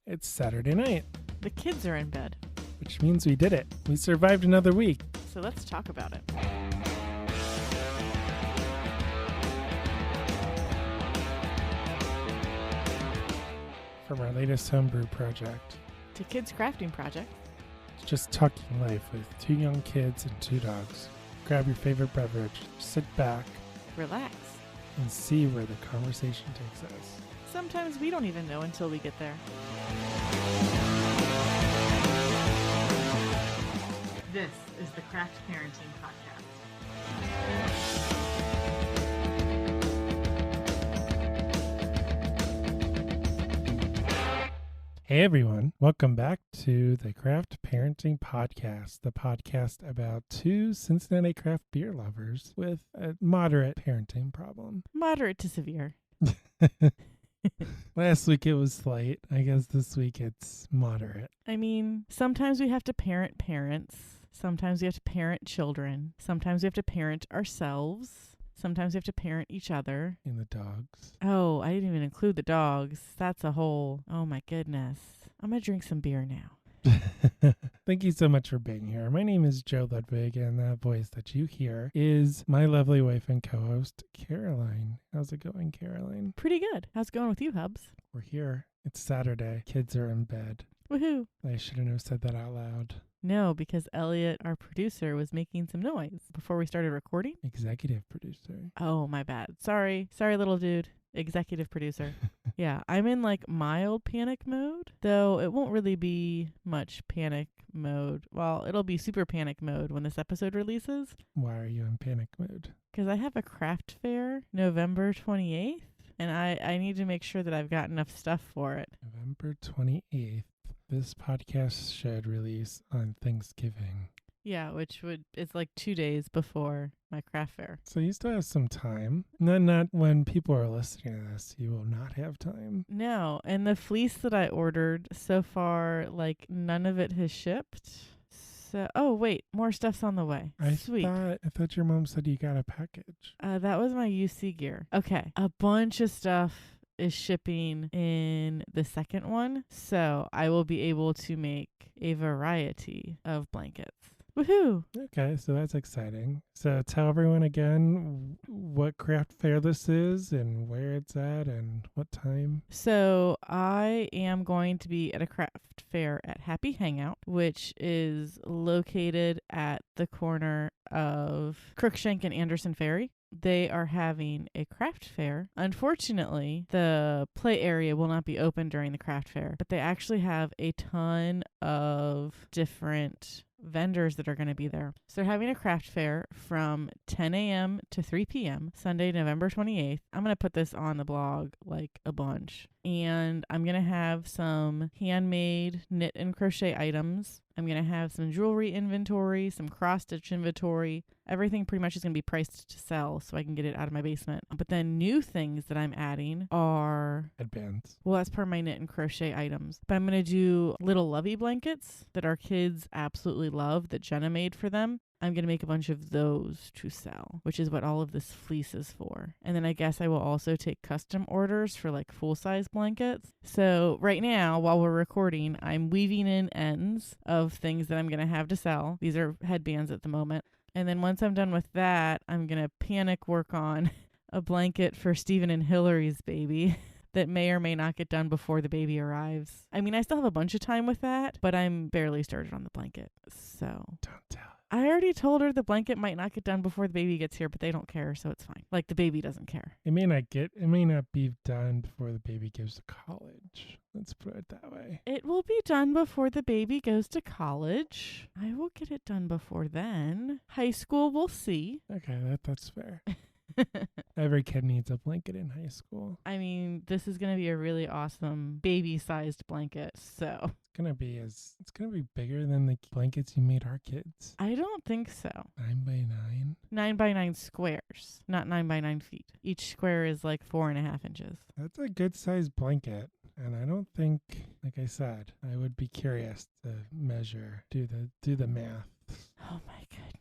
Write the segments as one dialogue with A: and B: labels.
A: It's Saturday night,
B: The kids are in bed,
A: which means we did it. We survived another week.
B: so let's talk about it.
A: From our latest homebrew project,
B: To kids' crafting project.
A: it's just talking life with two young kids and two dogs. Grab your favorite beverage, sit back,
B: Relax.
A: and see where the conversation takes us.
B: Sometimes we don't even know until we get there. This is the Craft Parenting Podcast.
A: Hey everyone, welcome back to the Craft Parenting Podcast, the podcast about two Cincinnati craft beer lovers with a moderate parenting problem.
B: Moderate to severe.
A: Last week it was slight. I guess this week it's moderate.
B: I mean, sometimes we have to parent parents. Sometimes we have to parent children. Sometimes we have to parent ourselves. Sometimes we have to parent each other.
A: And the dogs.
B: Oh, I didn't even include the dogs. That's a whole, oh my goodness. I'm going to drink some beer now.
A: Thank you so much for being here. My name is Joe Ludwig, and that voice that you hear is my lovely wife and co-host, Caroline. How's it going, Caroline?
B: Pretty good. How's it going with you, Hubs?
A: We're here. It's Saturday. Kids are in bed.
B: Woohoo.
A: I shouldn't have said that out loud.
B: No, because Elliot, our producer, was making some noise before we started recording.
A: Executive producer.
B: Oh, my bad. Sorry, little dude. Executive producer. Yeah, I'm in like mild panic mode, though it won't really be much panic mode. Well, it'll be super panic mode when this episode releases.
A: Why are you in panic mode?
B: Because I have a craft fair November 28th, and I need to make sure that I've got enough stuff for it.
A: November 28th. This podcast should release on Thanksgiving.
B: Yeah, it's like 2 days before my craft fair.
A: So you still have some time. Not when people are listening to this, you will not have time.
B: No, and the fleece that I ordered so far, like none of it has shipped. So, oh wait, more stuff's on the way. Sweet.
A: I thought your mom said you got a package.
B: That was my UC gear. Okay, a bunch of stuff is shipping in the second one, so I will be able to make a variety of blankets. Woohoo!
A: Okay, so that's exciting. So tell everyone again what craft fair this is and where it's at and what time.
B: So I am going to be at a craft fair at Happy Hangout, which is located at the corner of Crookshank and Anderson Ferry. They are having a craft fair. Unfortunately, the play area will not be open during the craft fair, but they actually have a ton of different vendors that are going to be there. So they're having a craft fair from 10 a.m. to 3 p.m. Sunday, November 28th. I'm going to put this on the blog like a bunch. And I'm going to have some handmade knit and crochet items. I'm going to have some jewelry inventory, some cross-stitch inventory. Everything pretty much is going to be priced to sell so I can get it out of my basement. But then new things that I'm adding are...
A: Headbands.
B: Well, that's part of my knit and crochet items. But I'm going to do little lovey blankets that our kids absolutely love that Jenna made for them. I'm going to make a bunch of those to sell, which is what all of this fleece is for. And then I guess I will also take custom orders for like full-size blankets. So right now, while we're recording, I'm weaving in ends of things that I'm going to have to sell. These are headbands at the moment. And then once I'm done with that, I'm going to panic work on a blanket for Stephen and Hillary's baby that may or may not get done before the baby arrives. I mean, I still have a bunch of time with that, but I'm barely started on the blanket. So
A: Don't tell.
B: I already told her the blanket might not get done before the baby gets here, but they don't care, so it's fine. Like, the baby doesn't care.
A: It may not be done before the baby goes to college. Let's put it that way.
B: It will be done before the baby goes to college. I will get it done before then. High school, we'll see.
A: Okay, that's fair. Every kid needs a blanket in high school.
B: I mean, this is going to be a really awesome baby-sized blanket, so.
A: It's gonna be bigger than the blankets you made our kids.
B: I don't think so.
A: 9x9.
B: 9x9 squares, not 9x9 feet. Each square is like 4.5 inches.
A: That's a good sized blanket. And I don't think, like I said, I would be curious to measure, do the math.
B: Oh my goodness.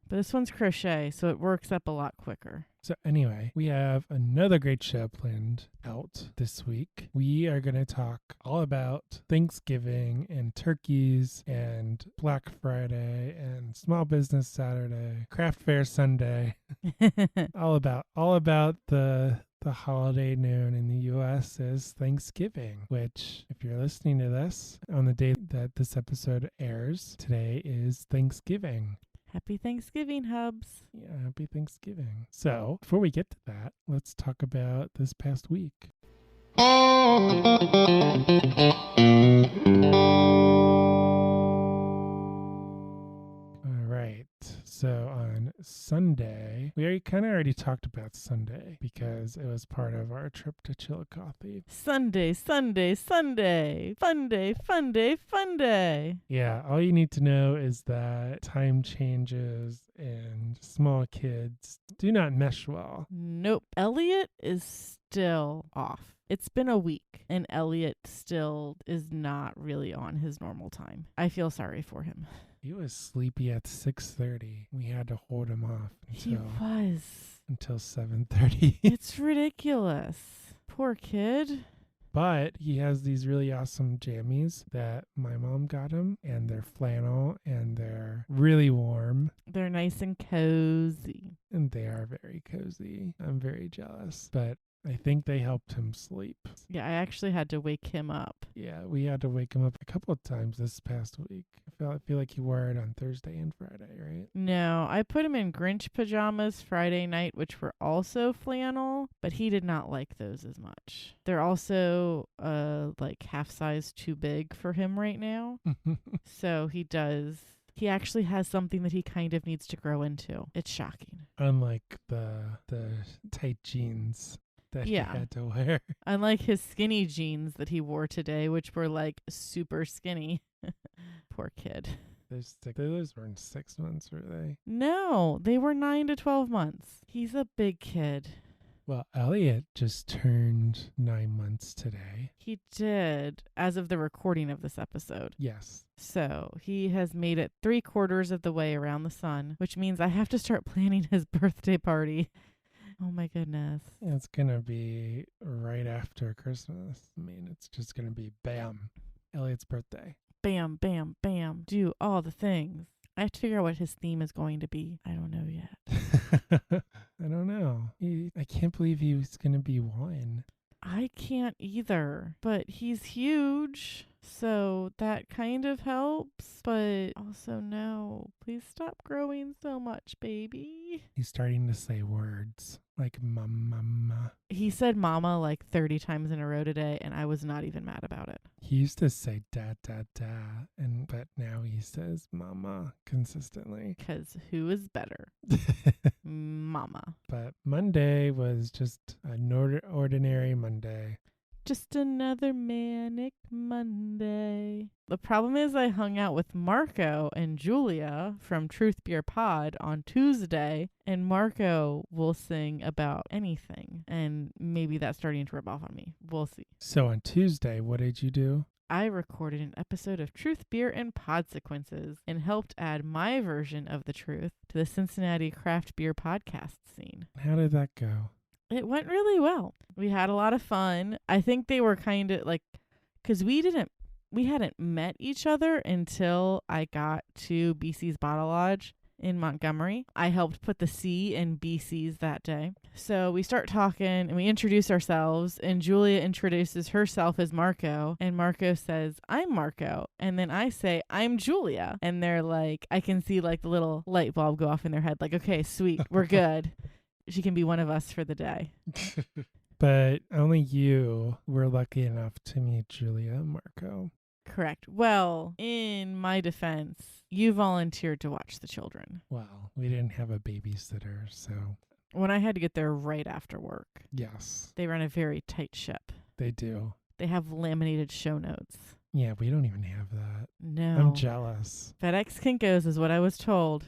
B: But this one's crochet, so it works up a lot quicker.
A: So anyway, we have another great show planned out this week. We are going to talk all about Thanksgiving and turkeys and Black Friday and Small Business Saturday, Craft Fair Sunday. all about the holiday known in the U.S. as Thanksgiving, which, if you're listening to this on the day that this episode airs, today is Thanksgiving.
B: Happy Thanksgiving, Hubs.
A: Yeah, happy Thanksgiving. So, before we get to that, let's talk about this past week. All right. So on Sunday, we already talked about Sunday because it was part of our trip to Chillicothe.
B: Sunday, Sunday, Sunday. Fun day, fun day, fun day.
A: Yeah, all you need to know is that time changes and small kids do not mesh well.
B: Nope. Elliot is still off. It's been a week, and Elliot still is not really on his normal time. I feel sorry for him.
A: He was sleepy at 6:30. We had to hold him off until 7:30.
B: It's ridiculous. Poor kid.
A: But he has these really awesome jammies that my mom got him, and they're flannel, and they're really warm.
B: They're nice and cozy.
A: And they are very cozy. I'm very jealous. But I think they helped him sleep.
B: Yeah, I actually had to wake him up.
A: Yeah, we had to wake him up a couple of times this past week. I feel like he wore it on Thursday and Friday, right?
B: No, I put him in Grinch pajamas Friday night, which were also flannel, but he did not like those as much. They're also like half size too big for him right now. So he actually has something that he kind of needs to grow into. It's shocking.
A: Unlike the tight jeans that he had to wear.
B: Unlike his skinny jeans that he wore today, which were like super skinny. Poor kid.
A: Those weren't 6 months, were they?
B: No, they were 9 to 12 months. He's a big kid.
A: Well, Elliot just turned 9 months today.
B: He did, as of the recording of this episode.
A: Yes.
B: So he has made it 3/4 of the way around the sun, which means I have to start planning his birthday party. Oh my goodness.
A: It's going to be right after Christmas. I mean, it's just going to be bam, Elliot's birthday.
B: Bam, bam, bam. Do all the things. I have to figure out what his theme is going to be. I don't know yet.
A: I don't know. I can't believe he was going to be 1.
B: I can't either, but he's huge, so that kind of helps, but also no. Please stop growing so much, baby.
A: He's starting to say words like mama.
B: He said mama like 30 times in a row today, and I was not even mad about it.
A: He used to say da, da, da, but now he says mama consistently.
B: Because who is better? Mama.
A: But Monday was just an ordinary Monday.
B: Just another manic Monday. The problem is I hung out with Marco and Julia from Truth Beer Pod on Tuesday, and Marco will sing about anything, and maybe that's starting to rub off on me. We'll see.
A: So on Tuesday, what did you do?
B: I recorded an episode of Truth Beer and Pod Sequences and helped add my version of the truth to the Cincinnati craft beer podcast scene.
A: How did that go?
B: It went really well. We had a lot of fun. I think they were kind of like, because we hadn't met each other until I got to BC's Bottle Lodge in Montgomery. I helped put the C in BC's that day. So we start talking and we introduce ourselves, and Julia introduces herself as Marco, and Marco says, "I'm Marco." And then I say, "I'm Julia." And they're like, I can see like the little light bulb go off in their head, like, okay, sweet, we're good. She can be one of us for the day.
A: But only you were lucky enough to meet Julia and Marco.
B: Correct. Well, in my defense, you volunteered to watch the children.
A: Well, we didn't have a babysitter, so.
B: When I had to get there right after work.
A: Yes.
B: They run a very tight ship.
A: They do.
B: They have laminated show notes.
A: Yeah, we don't even have that.
B: No.
A: I'm jealous.
B: FedEx Kinko's is what I was told.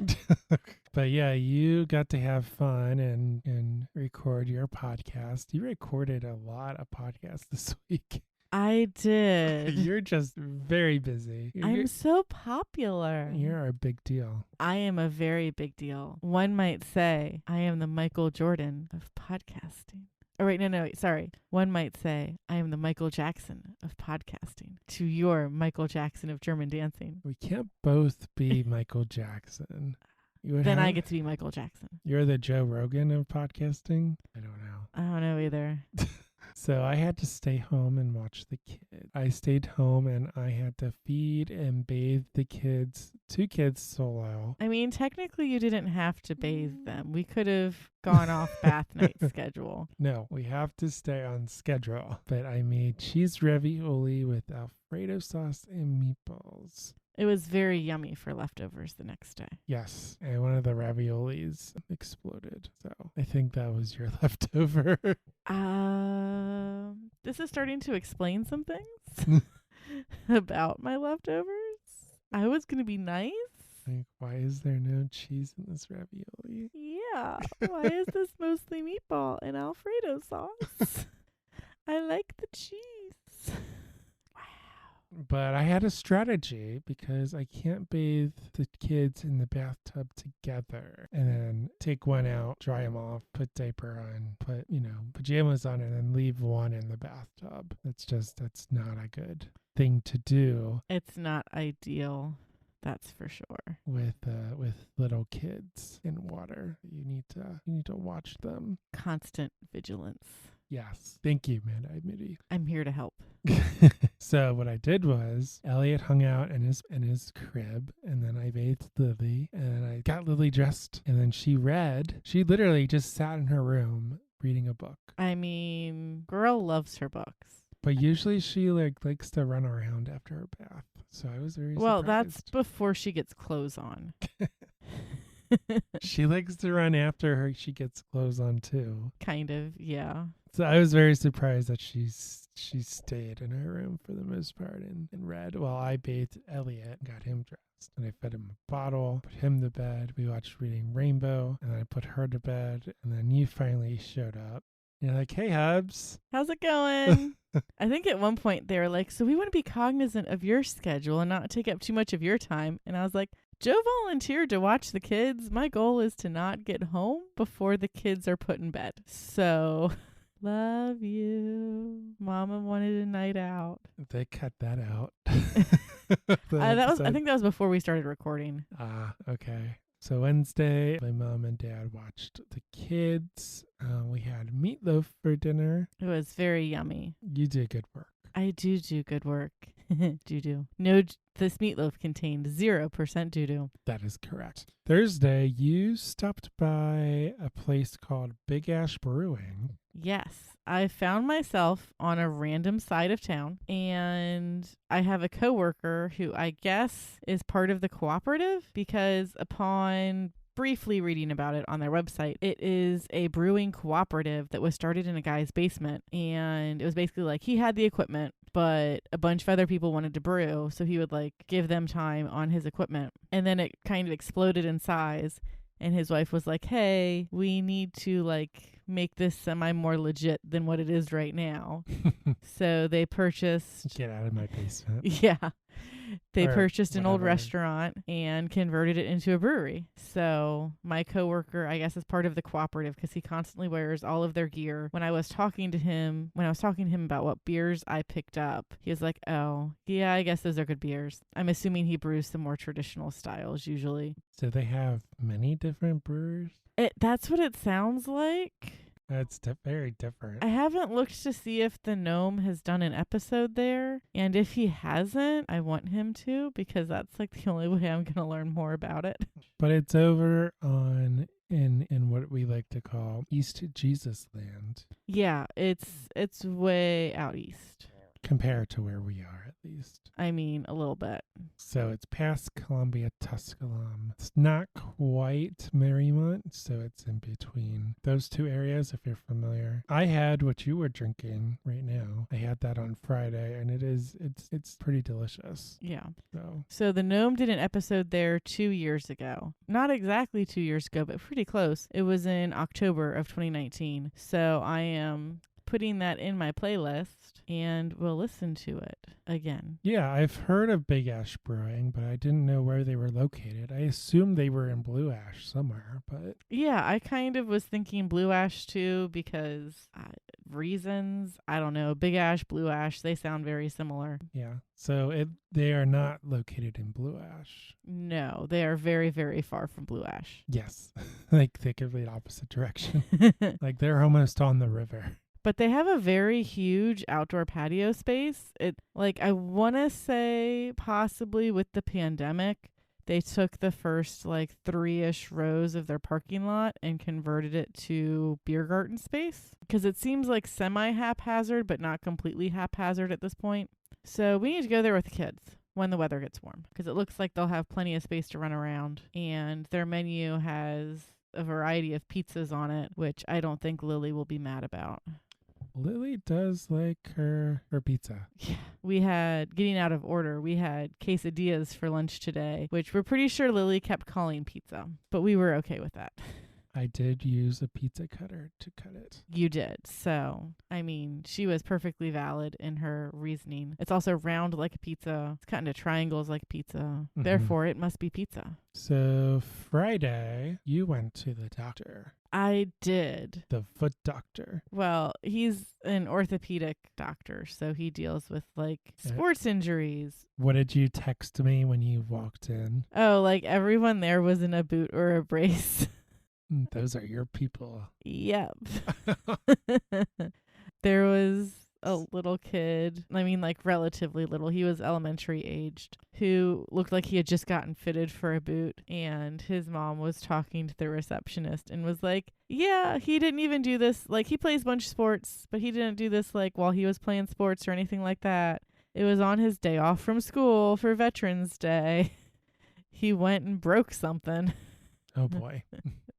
A: But yeah, you got to have fun and record your podcast. You recorded a lot of podcasts this week.
B: I did.
A: You're just very busy.
B: I'm so popular.
A: You're a big deal.
B: I am a very big deal. One might say I am the Michael Jordan of podcasting. Oh, wait, no, sorry. One might say I am the Michael Jackson of podcasting to your Michael Jackson of German dancing.
A: We can't both be Michael Jackson.
B: Then I get to be Michael Jackson.
A: You're the Joe Rogan of podcasting? I don't know.
B: I don't know either.
A: So I had to stay home and watch the kids. I stayed home and I had to feed and bathe the kids, 2 kids solo.
B: I mean, technically you didn't have to bathe them. We could have gone off bath night schedule.
A: No, we have to stay on schedule. But I made cheese ravioli with Alfredo sauce and meatballs.
B: It was very yummy for leftovers the next day.
A: Yes, and one of the raviolis exploded. So I think that was your leftover.
B: This is starting to explain some things about my leftovers. I was going to be nice.
A: Like, why is there no cheese in this ravioli?
B: Yeah, why is this mostly meatball and Alfredo sauce? I like the cheese.
A: But I had a strategy because I can't bathe the kids in the bathtub together and then take one out, dry them off, put diaper on, put, pajamas on, and then leave one in the bathtub. That's not a good thing to do.
B: It's not ideal. That's for sure.
A: With little kids in water. You need to watch them.
B: Constant vigilance.
A: Yes. Thank you, Midi.
B: I'm here to help.
A: So what I did was Elliot hung out in his crib, and then I bathed Lily, and I got Lily dressed, and then she read. She literally just sat in her room reading a book.
B: I mean, girl loves her books.
A: But usually she likes to run around after her bath. So I was very
B: Well,
A: surprised.
B: that's before she gets clothes on.
A: She likes to run after her. She gets clothes on too.
B: Kind of, yeah.
A: So I was very surprised that she stayed in her room for the most part and read while I bathed Elliot and got him dressed. And I fed him a bottle, put him to bed. We watched Reading Rainbow, and then I put her to bed. And then you finally showed up. And you're like, hey, Hubs.
B: How's it going? I think at one point they were like, so we want to be cognizant of your schedule and not take up too much of your time. And I was like, Joe volunteered to watch the kids. My goal is to not get home before the kids are put in bed. So... Love you. Mama wanted a night out.
A: They cut that out.
B: I think that was before we started recording.
A: Okay. So Wednesday, my mom and dad watched the kids. We had meatloaf for dinner.
B: It was very yummy.
A: You did good work.
B: I do good work. Doo-doo. No, this meatloaf contained 0% doo-doo.
A: That is correct. Thursday, you stopped by a place called Big Ash Brewing.
B: Yes. I found myself on a random side of town, and I have a coworker who I guess is part of the cooperative, because upon briefly reading about it on their website, it is a brewing cooperative that was started in a guy's basement. And it was basically like he had the equipment, but a bunch of other people wanted to brew, so he would give them time on his equipment. And then it kind of exploded in size, and his wife was like, hey, we need to make this semi more legit than what it is right now. So they purchased...
A: Get out of my basement.
B: Yeah. They purchased an old
A: whatever.
B: Restaurant and converted it into a brewery. So my coworker, I guess, is part of the cooperative because he constantly wears all of their gear. When I was talking to him about what beers I picked up, he was like, oh, yeah, I guess those are good beers. I'm assuming he brews some more traditional styles usually.
A: So they have many different brewers?
B: That's what it sounds like.
A: That's very different.
B: I haven't looked to see if the gnome has done an episode there. And if he hasn't, I want him to, because that's the only way I'm going to learn more about it.
A: But it's over in what we like to call East Jesus Land.
B: Yeah, it's way out east.
A: Compared to where we are, at least.
B: I mean, a little bit.
A: So it's past Columbia, Tusculum. It's not quite Marymount, so it's in between those two areas, if you're familiar. I had what you were drinking right now. I had that on Friday, and it's pretty delicious.
B: Yeah.
A: So
B: the gnome did an episode there 2 years ago. Not exactly 2 years ago, but pretty close. It was in October of 2019. So I am putting that in my playlist and we'll listen to it again.
A: Yeah, I've heard of Big Ash Brewing, but I didn't know where they were located. I assumed they were in Blue Ash somewhere, but
B: Yeah, I kind of was thinking Blue Ash too because reasons, I don't know. Big Ash, Blue Ash, they sound very similar.
A: yeah. So they are not located in Blue Ash.
B: No, they are very, very far from Blue Ash.
A: Yes, like the complete opposite direction. Like they're almost on the river.
B: But they have a very huge outdoor patio space. I want to say possibly with the pandemic, they took the first 3-ish rows of their parking lot and converted it to beer garden space because it seems like semi-haphazard, but not completely haphazard at this point. So we need to go there with the kids when the weather gets warm because it looks like they'll have plenty of space to run around, and their menu has a variety of pizzas on it, which I don't think Lily will be mad about.
A: Lily does like her pizza.
B: Yeah. We had, getting out of order, we had quesadillas for lunch today, which we're pretty sure Lily kept calling pizza, but we were okay with that.
A: I did use a pizza cutter to cut it.
B: You did. So, I mean, she was perfectly valid in her reasoning. It's also round like a pizza. It's cut into triangles like a pizza. Mm-hmm. Therefore, it must be pizza.
A: So, Friday, you went to the doctor.
B: I did.
A: The foot doctor.
B: Well, he's an orthopedic doctor, so he deals with sports injuries.
A: What did you text me when you walked in?
B: Oh, everyone there was in a boot or a brace.
A: Those are your people.
B: Yep. There was a little kid, relatively little. He was elementary aged, who looked like he had just gotten fitted for a boot. And his mom was talking to the receptionist and was like, yeah, he didn't even do this. He plays a bunch of sports, but he didn't do this while he was playing sports or anything like that. It was on his day off from school for Veterans Day. He went and broke something.
A: Oh, boy.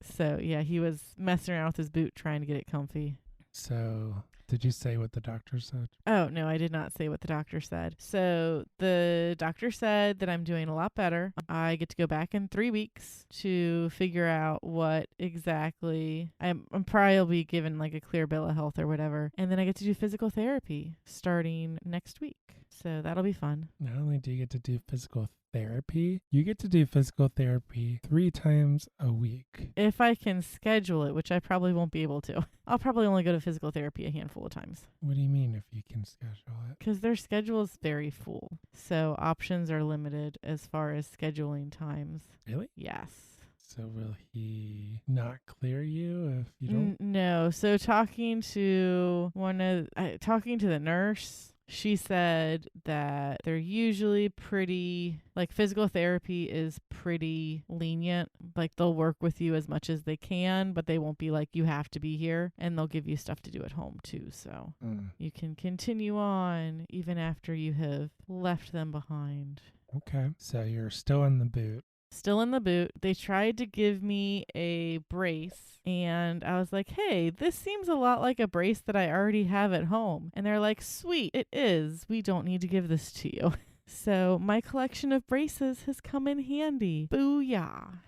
B: So, yeah, he was messing around with his boot trying to get it comfy.
A: So, did you say what the doctor said?
B: Oh, no, I did not say what the doctor said. So, the doctor said that I'm doing a lot better. I get to go back in 3 weeks to figure out what exactly I'm probably will be given a clear bill of health or whatever. And then I get to do physical therapy starting next week. So, that'll be fun.
A: Not only do you get to do physical therapy, you get to do physical therapy 3 times a week.
B: If I can schedule it, which I probably won't be able to. I'll probably only go to physical therapy a handful of times.
A: What do you mean if you can schedule it?
B: Because their schedule is very full. So options are limited as far as scheduling times.
A: Really?
B: Yes.
A: So will he not clear you if you don't?
B: No. So talking to the nurse, she said that they're usually pretty, physical therapy is pretty lenient. They'll work with you as much as they can, but they won't be you have to be here. And they'll give you stuff to do at home too. So you can continue on even after you have left them behind.
A: Okay. So you're still in the boot.
B: Still in the boot. They tried to give me a brace, and I was like, hey, this seems a lot like a brace that I already have at home. And they're like, sweet, it is. We don't need to give this to you. So my collection of braces has come in handy. Booyah.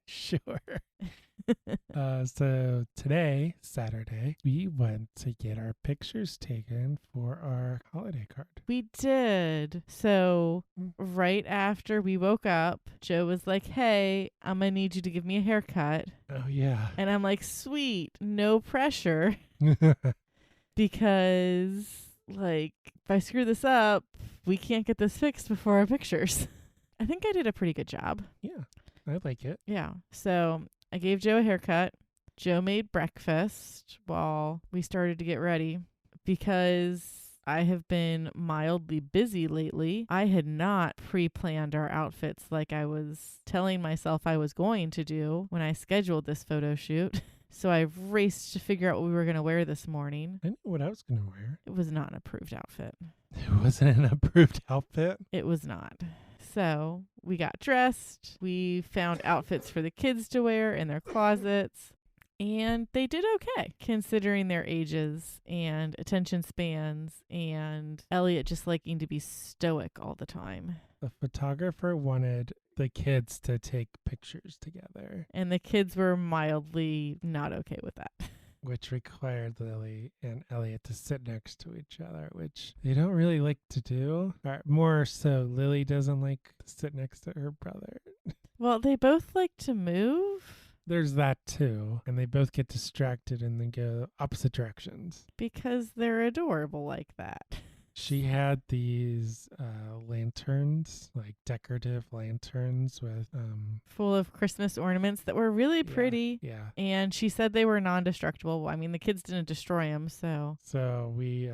A: Sure. So today, Saturday, we went to get our pictures taken for our holiday card.
B: We did. So right after we woke up, Joe was like, hey, I'm going to need you to give me a haircut.
A: Oh, yeah.
B: And I'm like, sweet, no pressure. Because, if I screw this up, we can't get this fixed before our pictures. I think I did a pretty good job.
A: Yeah, I like it.
B: Yeah. So I gave Joe a haircut. Joe made breakfast while we started to get ready because I have been mildly busy lately. I had not pre-planned our outfits like I was telling myself I was going to do when I scheduled this photo shoot. So I raced to figure out what we were going to wear this morning.
A: I knew what I was going to wear.
B: It was not an approved outfit.
A: It wasn't an approved outfit?
B: It was not. So we got dressed. We found outfits for the kids to wear in their closets. And they did okay, considering their ages and attention spans and Elliot just liking to be stoic all the time.
A: The photographer wanted the kids to take pictures together.
B: And the kids were mildly not okay with that.
A: which required Lily and Elliot to sit next to each other, which they don't really like to do. Or more so, Lily doesn't like to sit next to her brother.
B: Well, they both like to move
A: There's that too. And they both get distracted and then go opposite directions.
B: because they're adorable like that.
A: She had these lanterns, like decorative lanterns with
B: Full of Christmas ornaments that were really pretty.
A: Yeah.
B: And she said they were non-destructible. I mean, the kids didn't destroy them, so.
A: So we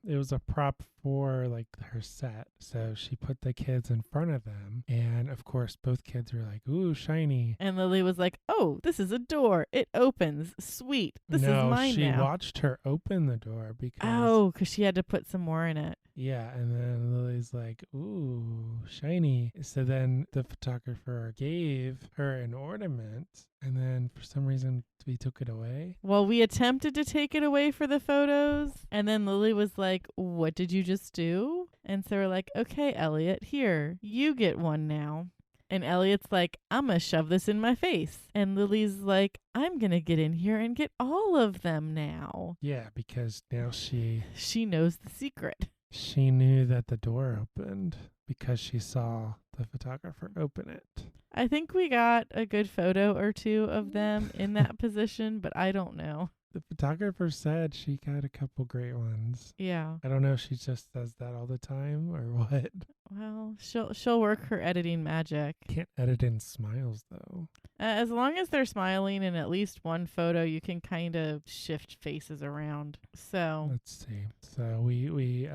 A: it was a prop for like her set. So she put the kids in front of them, and of course both kids were like, "Ooh, shiny."
B: And Lily was like, "Oh, this is a door. It opens. Sweet. This is mine
A: she
B: now."
A: watched her open the door because
B: Oh, because she had to put some more in it.
A: yeah, and then Lily's like, "Ooh, shiny." So then the photographer gave her an ornament, and then for some reason we took it away.
B: Well, we attempted to take it away for the photos, and then Lily was like, "What did you just do?" And so we're like, "Okay, Elliot, here, you get one now." And Elliot's like, "I'm going to shove this in my face." And Lily's like, "I'm going to get in here and get all of them now."
A: Yeah, because now she
B: knows the secret.
A: She knew that the door opened because she saw the photographer open it.
B: I think we got a good photo or two of them in that position, but I don't know.
A: The photographer said she got a couple great ones.
B: Yeah.
A: I don't know if she just does that all the time or what.
B: Well, she'll work her editing magic.
A: Can't edit in smiles though.
B: As long as they're smiling in at least one photo, you can kind of shift faces around. So
A: let's see. So we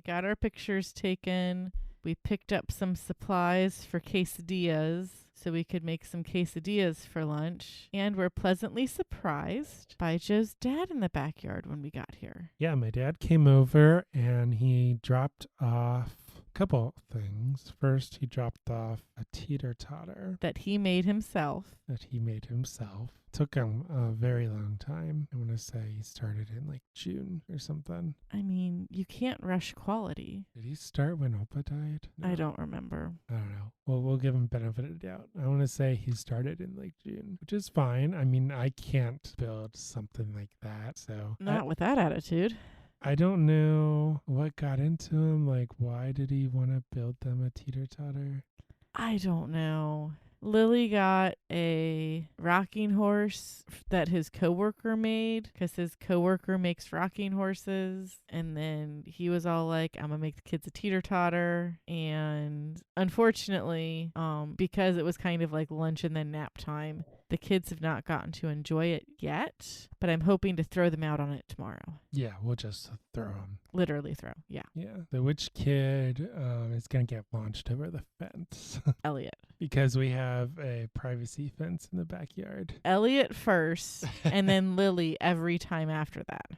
B: got our pictures taken. We picked up some supplies for quesadillas so we could make some quesadillas for lunch. And we're pleasantly surprised by Joe's dad in the backyard when we got here.
A: Yeah, my dad came over and he dropped off a couple things. First, he dropped off a teeter-totter
B: that he made himself.
A: Took him a very long time. I want to say he started in like June or something.
B: I mean, you can't rush quality.
A: Did he start when Opa died? No.
B: I don't remember.
A: I don't know. Well, we'll give him benefit of the doubt. I want to say he started in like June, which is fine. I mean, I can't build something like that. So
B: not with that attitude.
A: I don't know what got into him. Like, why did he want to build them a teeter-totter?
B: I don't know. Lily got a rocking horse that his coworker made because his coworker makes rocking horses. And then he was all like, "I'm going to make the kids a teeter-totter." And unfortunately, because it was kind of like lunch and then nap time, the kids have not gotten to enjoy it yet, but I'm hoping to throw them out on it tomorrow.
A: Yeah, we'll just throw them.
B: Literally throw, yeah.
A: Yeah. So which kid is going to get launched over the fence?
B: Elliot.
A: Because we have a privacy fence in the backyard.
B: Elliot first, and then Lily every time after that.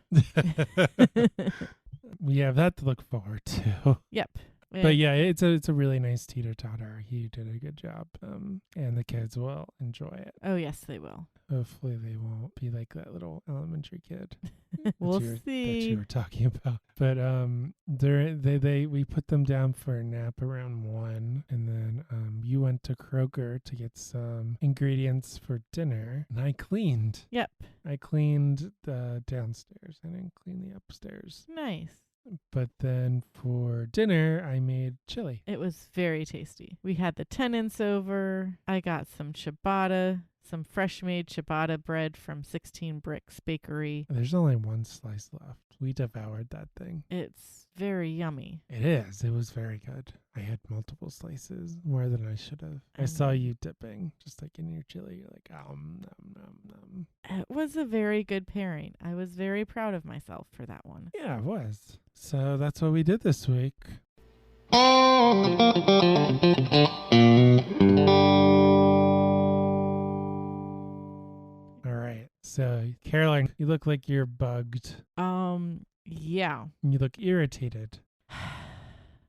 A: We have that to look forward to.
B: Yep.
A: But yeah, it's a really nice teeter-totter. He did a good job. And the kids will enjoy it.
B: Oh, yes, they will.
A: Hopefully they won't be like that little elementary kid.
B: We'll
A: That
B: see.
A: you were talking about. But we put them down for a nap around 1, and then you went to Kroger to get some ingredients for dinner, and I cleaned.
B: Yep.
A: I cleaned the downstairs. I didn't clean the upstairs.
B: Nice.
A: But then for dinner, I made chili.
B: It was very tasty. We had the tenants over. I got some ciabatta, some fresh-made ciabatta bread from 16 Bricks Bakery.
A: There's only one slice left. We devoured that thing.
B: It's very yummy.
A: It is. It was very good. I had multiple slices, more than I should have. I saw you dipping, just like in your chili. You're like, nom, nom, nom.
B: It was a very good pairing. I was very proud of myself for that one.
A: Yeah, it was. So that's what we did this week. All right. So, Caroline, you look like you're bugged.
B: Yeah.
A: You look irritated.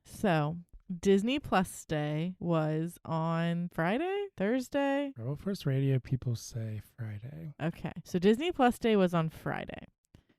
B: So, Disney Plus Day was on Friday? Thursday?
A: Rebel First Radio people say Friday.
B: Okay. So, Disney Plus Day was on Friday,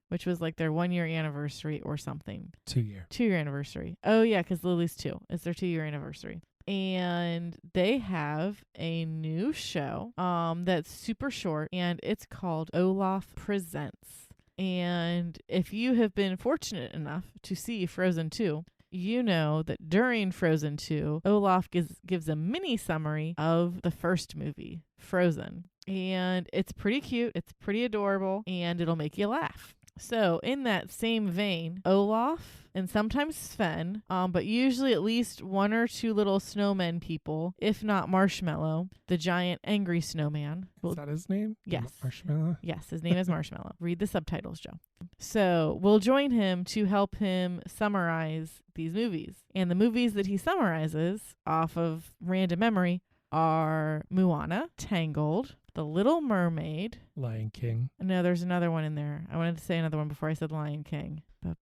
B: which was like their 1-year anniversary or something.
A: 2-year.
B: 2-year anniversary. Oh, yeah, because Lily's 2. It's their 2-year anniversary. and they have a new show that's super short, and it's called Olaf Presents. And if you have been fortunate enough to see Frozen 2, you know that during Frozen 2, Olaf gives a mini summary of the first movie, Frozen. And it's pretty cute, it's pretty adorable, and it'll make you laugh. So in that same vein, Olaf and sometimes Sven, but usually at least one or two little snowmen people, if not Marshmallow, the giant angry snowman.
A: Is that his name?
B: Yes.
A: Marshmallow?
B: Yes, his name is Marshmallow. Read the subtitles, Joe. So we'll join him to help him summarize these movies. And the movies that he summarizes off of random memory are Moana, Tangled, The Little Mermaid,
A: Lion King.
B: No, there's another one in there. I wanted to say another one before I said Lion King. Olaf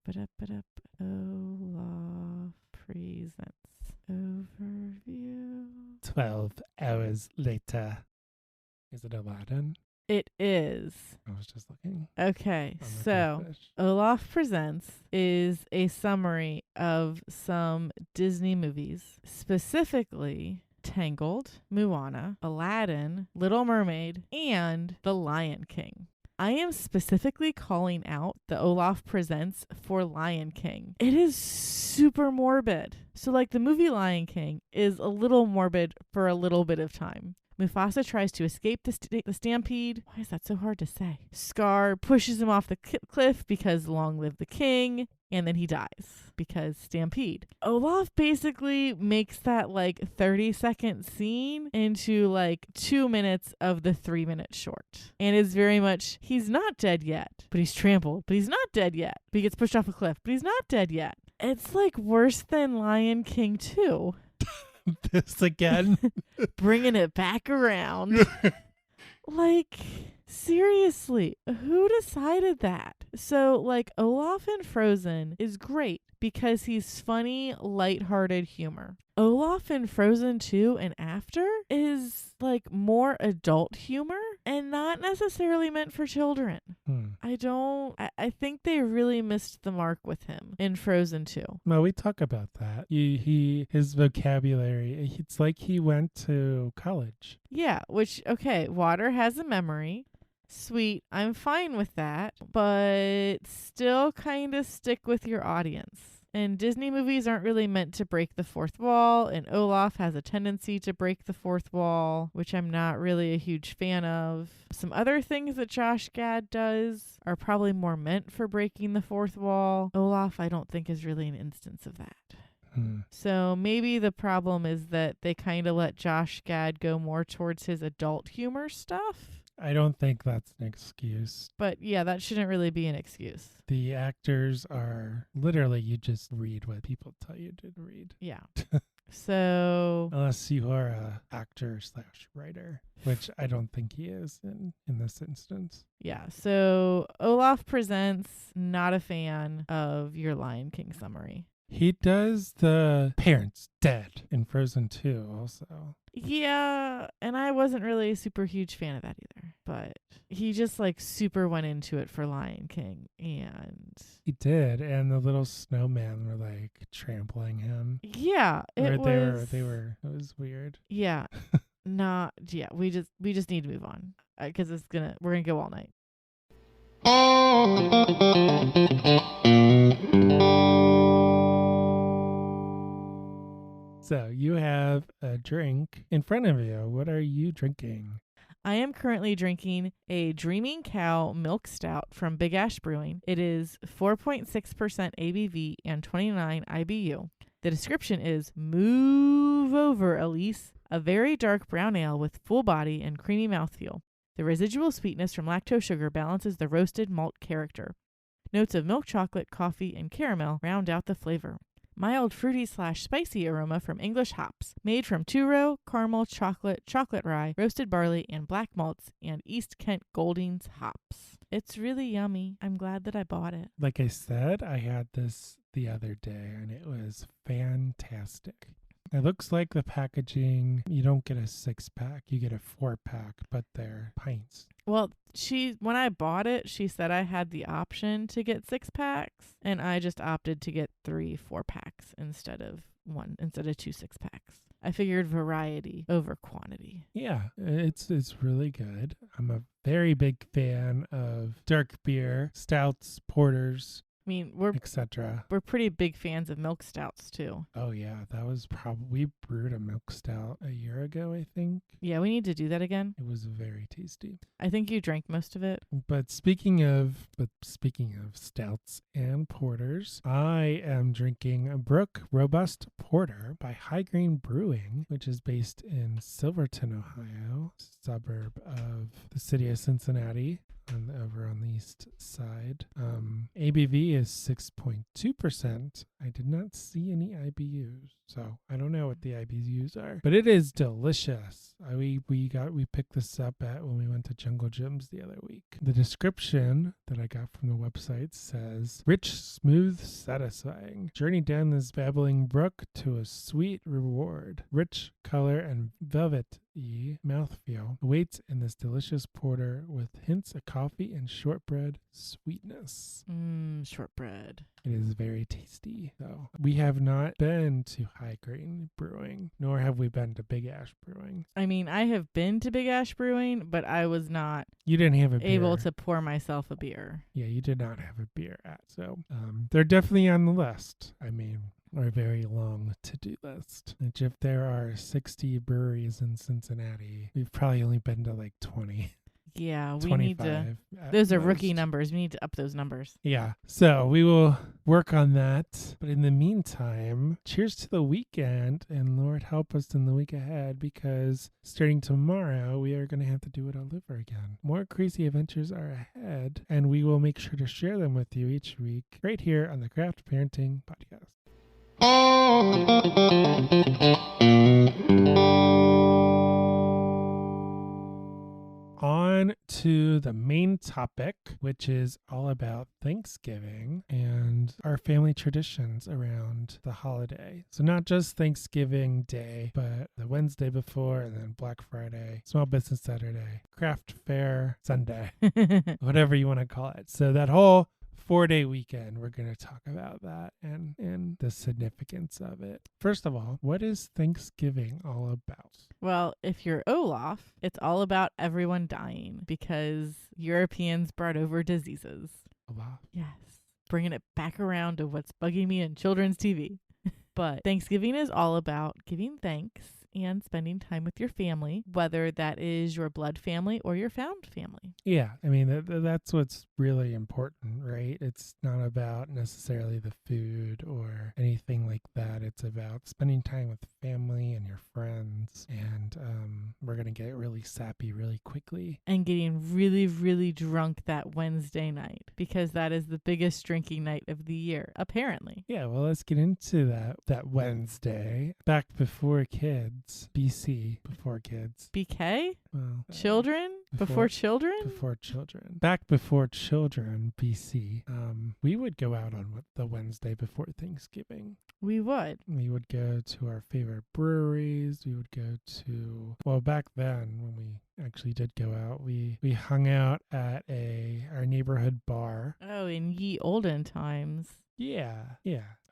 B: Presents Overview.
A: 12 hours later. Is it Aladdin?
B: It is.
A: I was just looking.
B: Okay,
A: on the
B: so
A: goldfish.
B: Olaf Presents is a summary of some Disney movies, specifically Tangled, Moana, Aladdin, Little Mermaid, and The Lion King. I am specifically calling out the Olaf Presents for Lion King. It is super morbid. So like the movie Lion King is a little morbid for a little bit of time. Mufasa tries to escape the stampede. Why is that so hard to say? Scar pushes him off the cliff because long live the king. And then he dies because stampede. Olaf basically makes that like 30-second scene into like 2 minutes of the 3-minute short. And it's very much, he's not dead yet, but he's trampled, but he's not dead yet. But he gets pushed off a cliff, but he's not dead yet. It's like worse than Lion King 2.
A: This again.
B: Bringing it back around. Like, seriously, who decided that? So, like, Olaf in Frozen is great because he's funny, lighthearted humor. Olaf in Frozen 2 and after is, like, more adult humor and not necessarily meant for children. I think they really missed the mark with him in Frozen 2.
A: Well, we talk about that. His vocabulary, it's like he went to college.
B: Yeah, which, okay, water has a memory. Sweet, I'm fine with that, but still kind of stick with your audience. And Disney movies aren't really meant to break the fourth wall, and Olaf has a tendency to break the fourth wall, which I'm not really a huge fan of. Some other things that Josh Gad does are probably more meant for breaking the fourth wall. Olaf, I don't think, is really an instance of that. So maybe the problem is that they kind of let Josh Gad go more towards his adult humor stuff.
A: I don't think that's an excuse.
B: But yeah, that shouldn't really be an excuse.
A: The actors are literally, you just read what people tell you to read.
B: Yeah. So
A: Unless you are a actor/writer, which I don't think he is in this instance.
B: yeah, so Olaf Presents, not a fan of your Lion King summary.
A: He does the parents dead in Frozen 2 also.
B: Yeah, and I wasn't really a super huge fan of that either. But he just like super went into it for Lion King, and
A: He did, and the little snowman were like trampling him.
B: yeah, it
A: was weird.
B: Yeah. We just need to move on because we're gonna go all night.
A: So you have a drink in front of you. What are you drinking?
B: I am currently drinking a Dreaming Cow Milk Stout from Big Ash Brewing. It is 4.6% ABV and 29 IBU. The description is, move over, Elise. A very dark brown ale with full body and creamy mouthfeel. The residual sweetness from lactose sugar balances the roasted malt character. Notes of milk chocolate, coffee, and caramel round out the flavor. Mild fruity/spicy aroma from English hops, made from two-row, caramel, chocolate rye, roasted barley, and black malts, and East Kent Goldings hops. It's really yummy. I'm glad that I bought it.
A: Like I said, I had this the other day, and it was fantastic. It looks like the packaging, you don't get a 6-pack, you get a 4-pack, but they're pints.
B: Well, when I bought it, she said I had the option to get 6-packs, and I just opted to get 3 4-packs instead of 2 6-packs. I figured variety over quantity.
A: Yeah, it's really good. I'm a very big fan of dark beer, stouts, porters,
B: I mean, we're
A: etc.
B: pretty big fans of milk stouts too.
A: Oh yeah, that was probably we brewed a milk stout a year ago, I think.
B: Yeah, we need to do that again.
A: It was very tasty.
B: I think you drank most of it.
A: But speaking of stouts and porters, I am drinking a Brook Robust Porter by High Grain Brewing, which is based in Silverton, Ohio, suburb of the city of Cincinnati. Over on the east side. ABV is 6.2%. I did not see any IBUs, so I don't know what the IBUs are, but it is delicious. We picked this up when we went to Jungle Gyms the other week. The description that I got from the website says, rich, smooth, satisfying. Journey down this babbling brook to a sweet reward. Rich color and velvety mouthfeel awaits in this delicious porter with hints of coffee and shortbread sweetness.
B: Shortbread.
A: It is very tasty, though. We have not been to High Grain Brewing, nor have we been to Big Ash Brewing.
B: I mean, I have been to Big Ash Brewing, but I was not
A: You didn't have a beer.
B: able to pour myself a beer.
A: Yeah, you did not have a beer at. So they're definitely on the list. I mean, our very long to-do list. Which if there are 60 breweries in Cincinnati, we've probably only been to like 20.
B: Yeah, we need to.
A: 25
B: Those are
A: most.
B: rookie numbers. We need to up those numbers.
A: Yeah. So we will work on that. But in the meantime, cheers to the weekend, and Lord help us in the week ahead, because starting tomorrow, we are going to have to do it all over again. More crazy adventures are ahead, and we will make sure to share them with you each week right here on the Craft Parenting Podcast. On to the main topic, which is all about Thanksgiving and our family traditions around the holiday. So not just Thanksgiving Day, but the Wednesday before, and then Black Friday, Small Business Saturday, Craft Fair Sunday, whatever you want to call it. So that whole 4-day weekend, we're going to talk about that and the significance of it. First of all, what is Thanksgiving all about?
B: Well, if you're Olaf, it's all about everyone dying because Europeans brought over diseases.
A: Olaf?
B: Yes. Bringing it back around to what's bugging me in children's TV. But Thanksgiving is all about giving thanks and spending time with your family, whether that is your blood family or your found family.
A: Yeah, I mean, that's what's really important, right? It's not about necessarily the food or anything like that. It's about spending time with family and your friends. And we're going to get really sappy really quickly.
B: And getting really, really drunk that Wednesday night, because that is the biggest drinking night of the year, apparently.
A: Yeah, well, let's get into that Wednesday. Back before kids, BC, before kids.
B: BK?
A: Well,
B: Children? Before children?
A: Before children. Back before children, BC. We would go out on the Wednesday before Thanksgiving.
B: We would.
A: We would go to our favorite breweries. We would go to, well, back then when we actually did go out, we hung out at our neighborhood bar.
B: Oh, in ye olden times.
A: Yeah.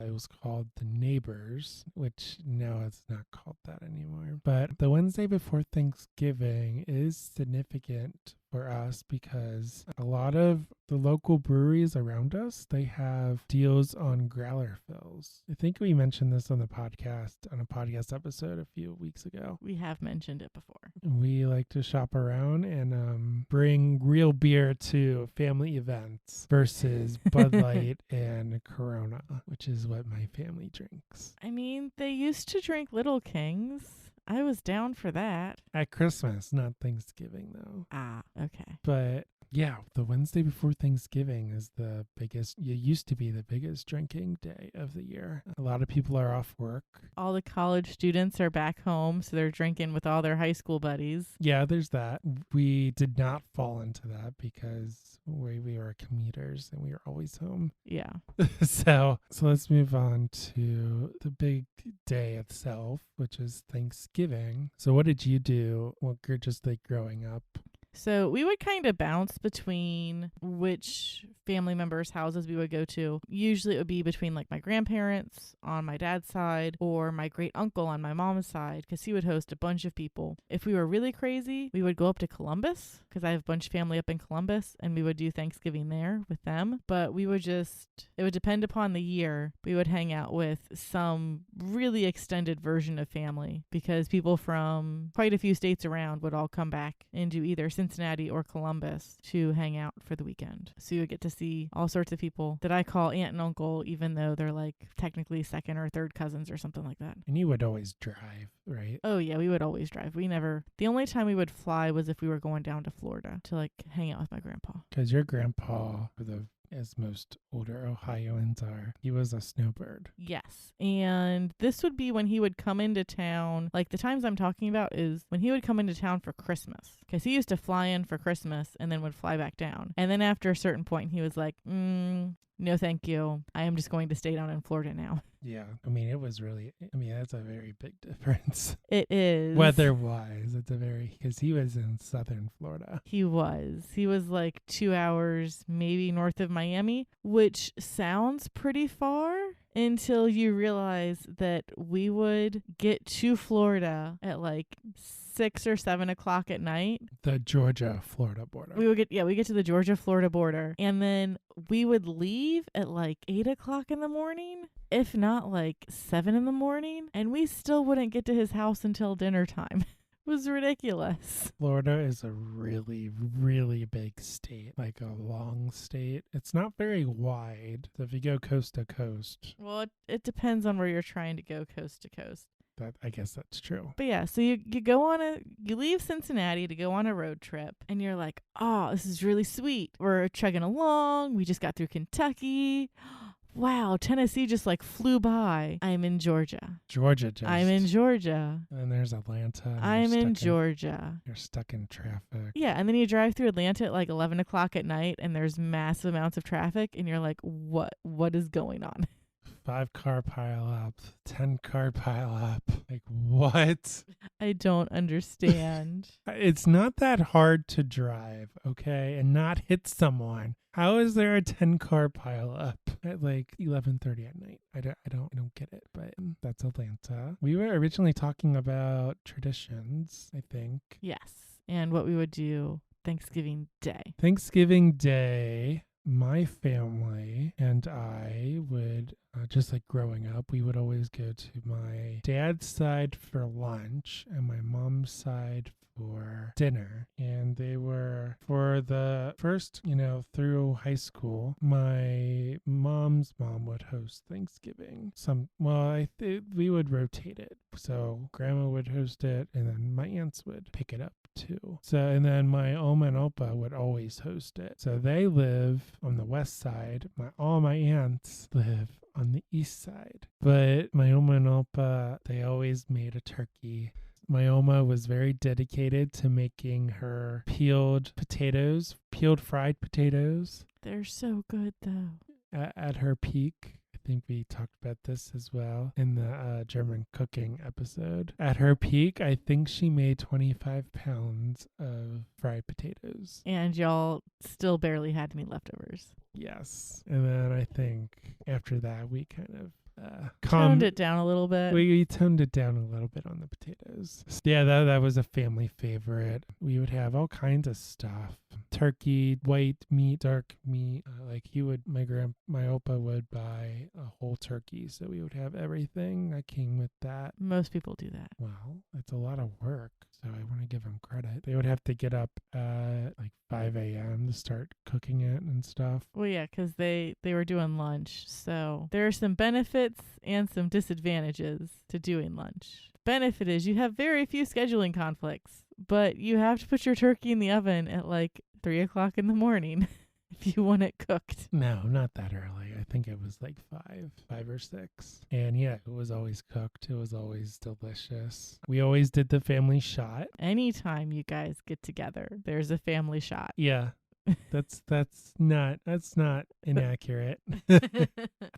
A: It was called The Neighbors, which now it's not called that anymore. But the Wednesday before Thanksgiving is significant for us because a lot of the local breweries around us, they have deals on growler fills. I think we mentioned this on a podcast episode a few weeks ago.
B: We have mentioned it before.
A: We like to shop around and bring real beer to family events versus Bud Light and Corona, which is what my family drinks.
B: I mean, they used to drink Little Kings. I was down for that.
A: At Christmas, not Thanksgiving, though.
B: Ah, okay.
A: But yeah, the Wednesday before Thanksgiving is it used to be the biggest drinking day of the year. A lot of people are off work.
B: All the college students are back home, so they're drinking with all their high school buddies.
A: Yeah, there's that. We did not fall into that because we were commuters and we were always home.
B: Yeah.
A: So let's move on to the big day itself, which is Thanksgiving. So what did you do? Well, you're just like growing up.
B: So we would kind of bounce between which family members' houses we would go to. Usually it would be between like my grandparents on my dad's side or my great uncle on my mom's side, because he would host a bunch of people. If we were really crazy, we would go up to Columbus, because I have a bunch of family up in Columbus, and we would do Thanksgiving there with them. But we would it would depend upon the year. We would hang out with some really extended version of family, because people from quite a few states around would all come back into either Cincinnati or Columbus to hang out for the weekend. So you would get to see all sorts of people that I call aunt and uncle, even though they're like technically second or third cousins or something like that.
A: And you would always drive, right?
B: Oh yeah, we would always drive. The only time we would fly was if we were going down to Florida to like hang out with my grandpa.
A: Because your grandpa, as most older Ohioans are, he was a snowbird.
B: Yes. And this would be when he would come into town. Like the times I'm talking about is when he would come into town for Christmas, because he used to fly in for Christmas and then would fly back down. And then after a certain point, he was like, no, thank you. I am just going to stay down in Florida now.
A: Yeah. That's a very big difference.
B: It is.
A: Weather-wise, because he was in southern Florida.
B: He was like 2 hours maybe north of Miami, which sounds pretty far until you realize that we would get to Florida at like 6 or 7 o'clock at night.
A: The Georgia-Florida border.
B: We get to the Georgia-Florida border, and then we would leave at like 8 o'clock in the morning, if not like 7 in the morning, and we still wouldn't get to his house until dinner time. It was ridiculous.
A: Florida is a really, really big state, like a long state. It's not very wide. So if you go coast to coast.
B: Well, it depends on where you're trying to go coast to coast.
A: I guess that's true.
B: But yeah, so you leave Cincinnati to go on a road trip, and you're like, oh, this is really sweet. We're chugging along. We just got through Kentucky. Wow, Tennessee just like flew by. I'm in Georgia. I'm in Georgia.
A: And there's Atlanta.
B: I'm in Georgia.
A: You're stuck in traffic.
B: Yeah, and then you drive through Atlanta at like 11 o'clock at night, and there's massive amounts of traffic, and you're like, what is going on?
A: 5-car pile up, 10-car pile up. Like, what?
B: I don't understand.
A: It's not that hard to drive, okay, and not hit someone. How is there a 10-car pile up at like 11:30 at night? I don't get it, but that's Atlanta. We were originally talking about traditions, I think.
B: Yes, and what we would do Thanksgiving Day.
A: My family and I would, just like growing up, we would always go to my dad's side for lunch and my mom's side for dinner. And they were, for the first, through high school, my mom's mom would host Thanksgiving. We would rotate it. So grandma would host it and then my aunts would pick it up too. And then my Oma and Opa would always host it. So they live on the west side. All my aunts live on the east side. But my Oma and Opa, they always made a turkey. My Oma was very dedicated to making her peeled fried potatoes.
B: They're so good though.
A: At her peak. I think we talked about this as well in the German cooking episode. At her peak, I think she made 25 pounds of fried potatoes.
B: And y'all still barely had any leftovers.
A: Yes. And then I think after that, we kind of
B: toned it down a little bit.
A: We toned it down a little bit on the potatoes. Yeah, that was a family favorite. We would have all kinds of stuff. Turkey, white meat, dark meat. My Opa would buy a whole turkey, so we would have everything that came with that.
B: Most people do that.
A: Well, it's a lot of work, so I want to give them credit. They would have to get up at like 5 a.m. to start cooking it and stuff.
B: Well, yeah, because they were doing lunch, so there are some benefits and some disadvantages to doing lunch. Benefit is you have very few scheduling conflicts, but you have to put your turkey in the oven at like 3 o'clock in the morning if you want it cooked.
A: No, not that early. I think it was like 5 or 6. And yeah, it was always cooked. It was always delicious. We always did the family shot.
B: Anytime you guys get together, there's a family shot.
A: Yeah. That's not inaccurate.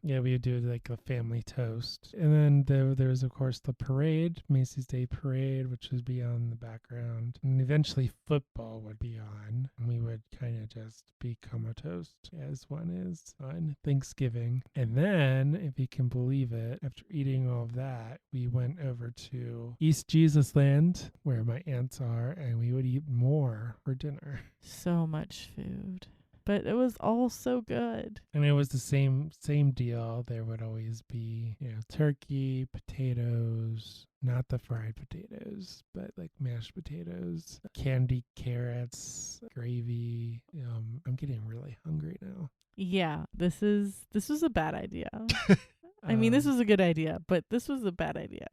A: Yeah, we would do like a family toast. And then there was, of course, the parade, Macy's Day Parade, which would be on the background. And eventually football would be on. And we would kind of just be comatose as one is on Thanksgiving. And then, if you can believe it, after eating all of that, we went over to East Jesus Land, where my aunts are, and we would eat more for dinner.
B: So much food. But it was all so good.
A: And it was the same deal. There would always be, turkey, potatoes, not the fried potatoes, but like mashed potatoes, candied carrots, gravy. I'm getting really hungry now.
B: Yeah, this was a bad idea. I mean, this was a good idea, but this was a bad idea.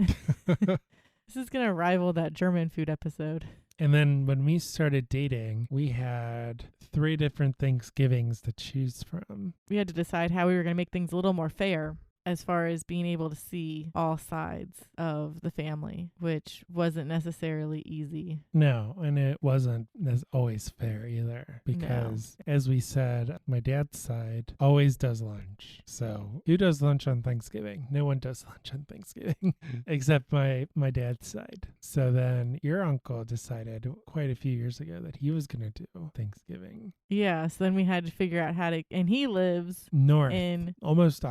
B: This is going to rival that German food episode.
A: And then when we started dating, we had 3 different Thanksgivings to choose from.
B: We had to decide how we were going to make things a little more fair as far as being able to see all sides of the family, which wasn't necessarily easy.
A: No, and it wasn't as always fair either, because as we said, my dad's side always does lunch. So who does lunch on Thanksgiving? No one does lunch on Thanksgiving except my dad's side. So then your uncle decided quite a few years ago that he was going to do Thanksgiving.
B: Yeah, so then we had to figure out how to, and he lives
A: north,
B: in
A: almost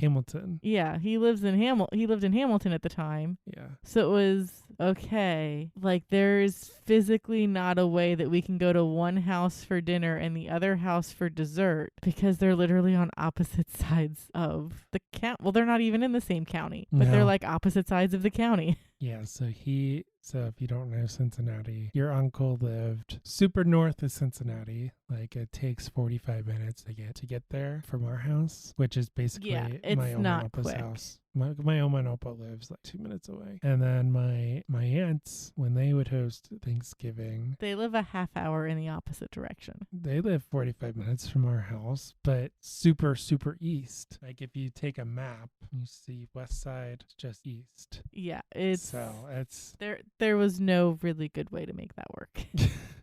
A: Hamilton.
B: Yeah, he lived in Hamilton at the time.
A: Yeah.
B: So it was okay. Like, there's physically not a way that we can go to one house for dinner and the other house for dessert, because they're literally on opposite sides of the county. Well, they're not even in the same county, but they're like opposite sides of the county.
A: Yeah, so if you don't know Cincinnati, your uncle lived super north of Cincinnati. Like, it takes 45 minutes to get there from our house, which is basically my Oma and Opa's house. My Oma and Opa lives like 2 minutes away. And then my aunts, when they would host Thanksgiving,
B: they live a half hour in the opposite direction.
A: They live 45 minutes from our house, but super, super east. Like, if you take a map, you see west side, it's just east.
B: Yeah, it's there was no really good way to make that work.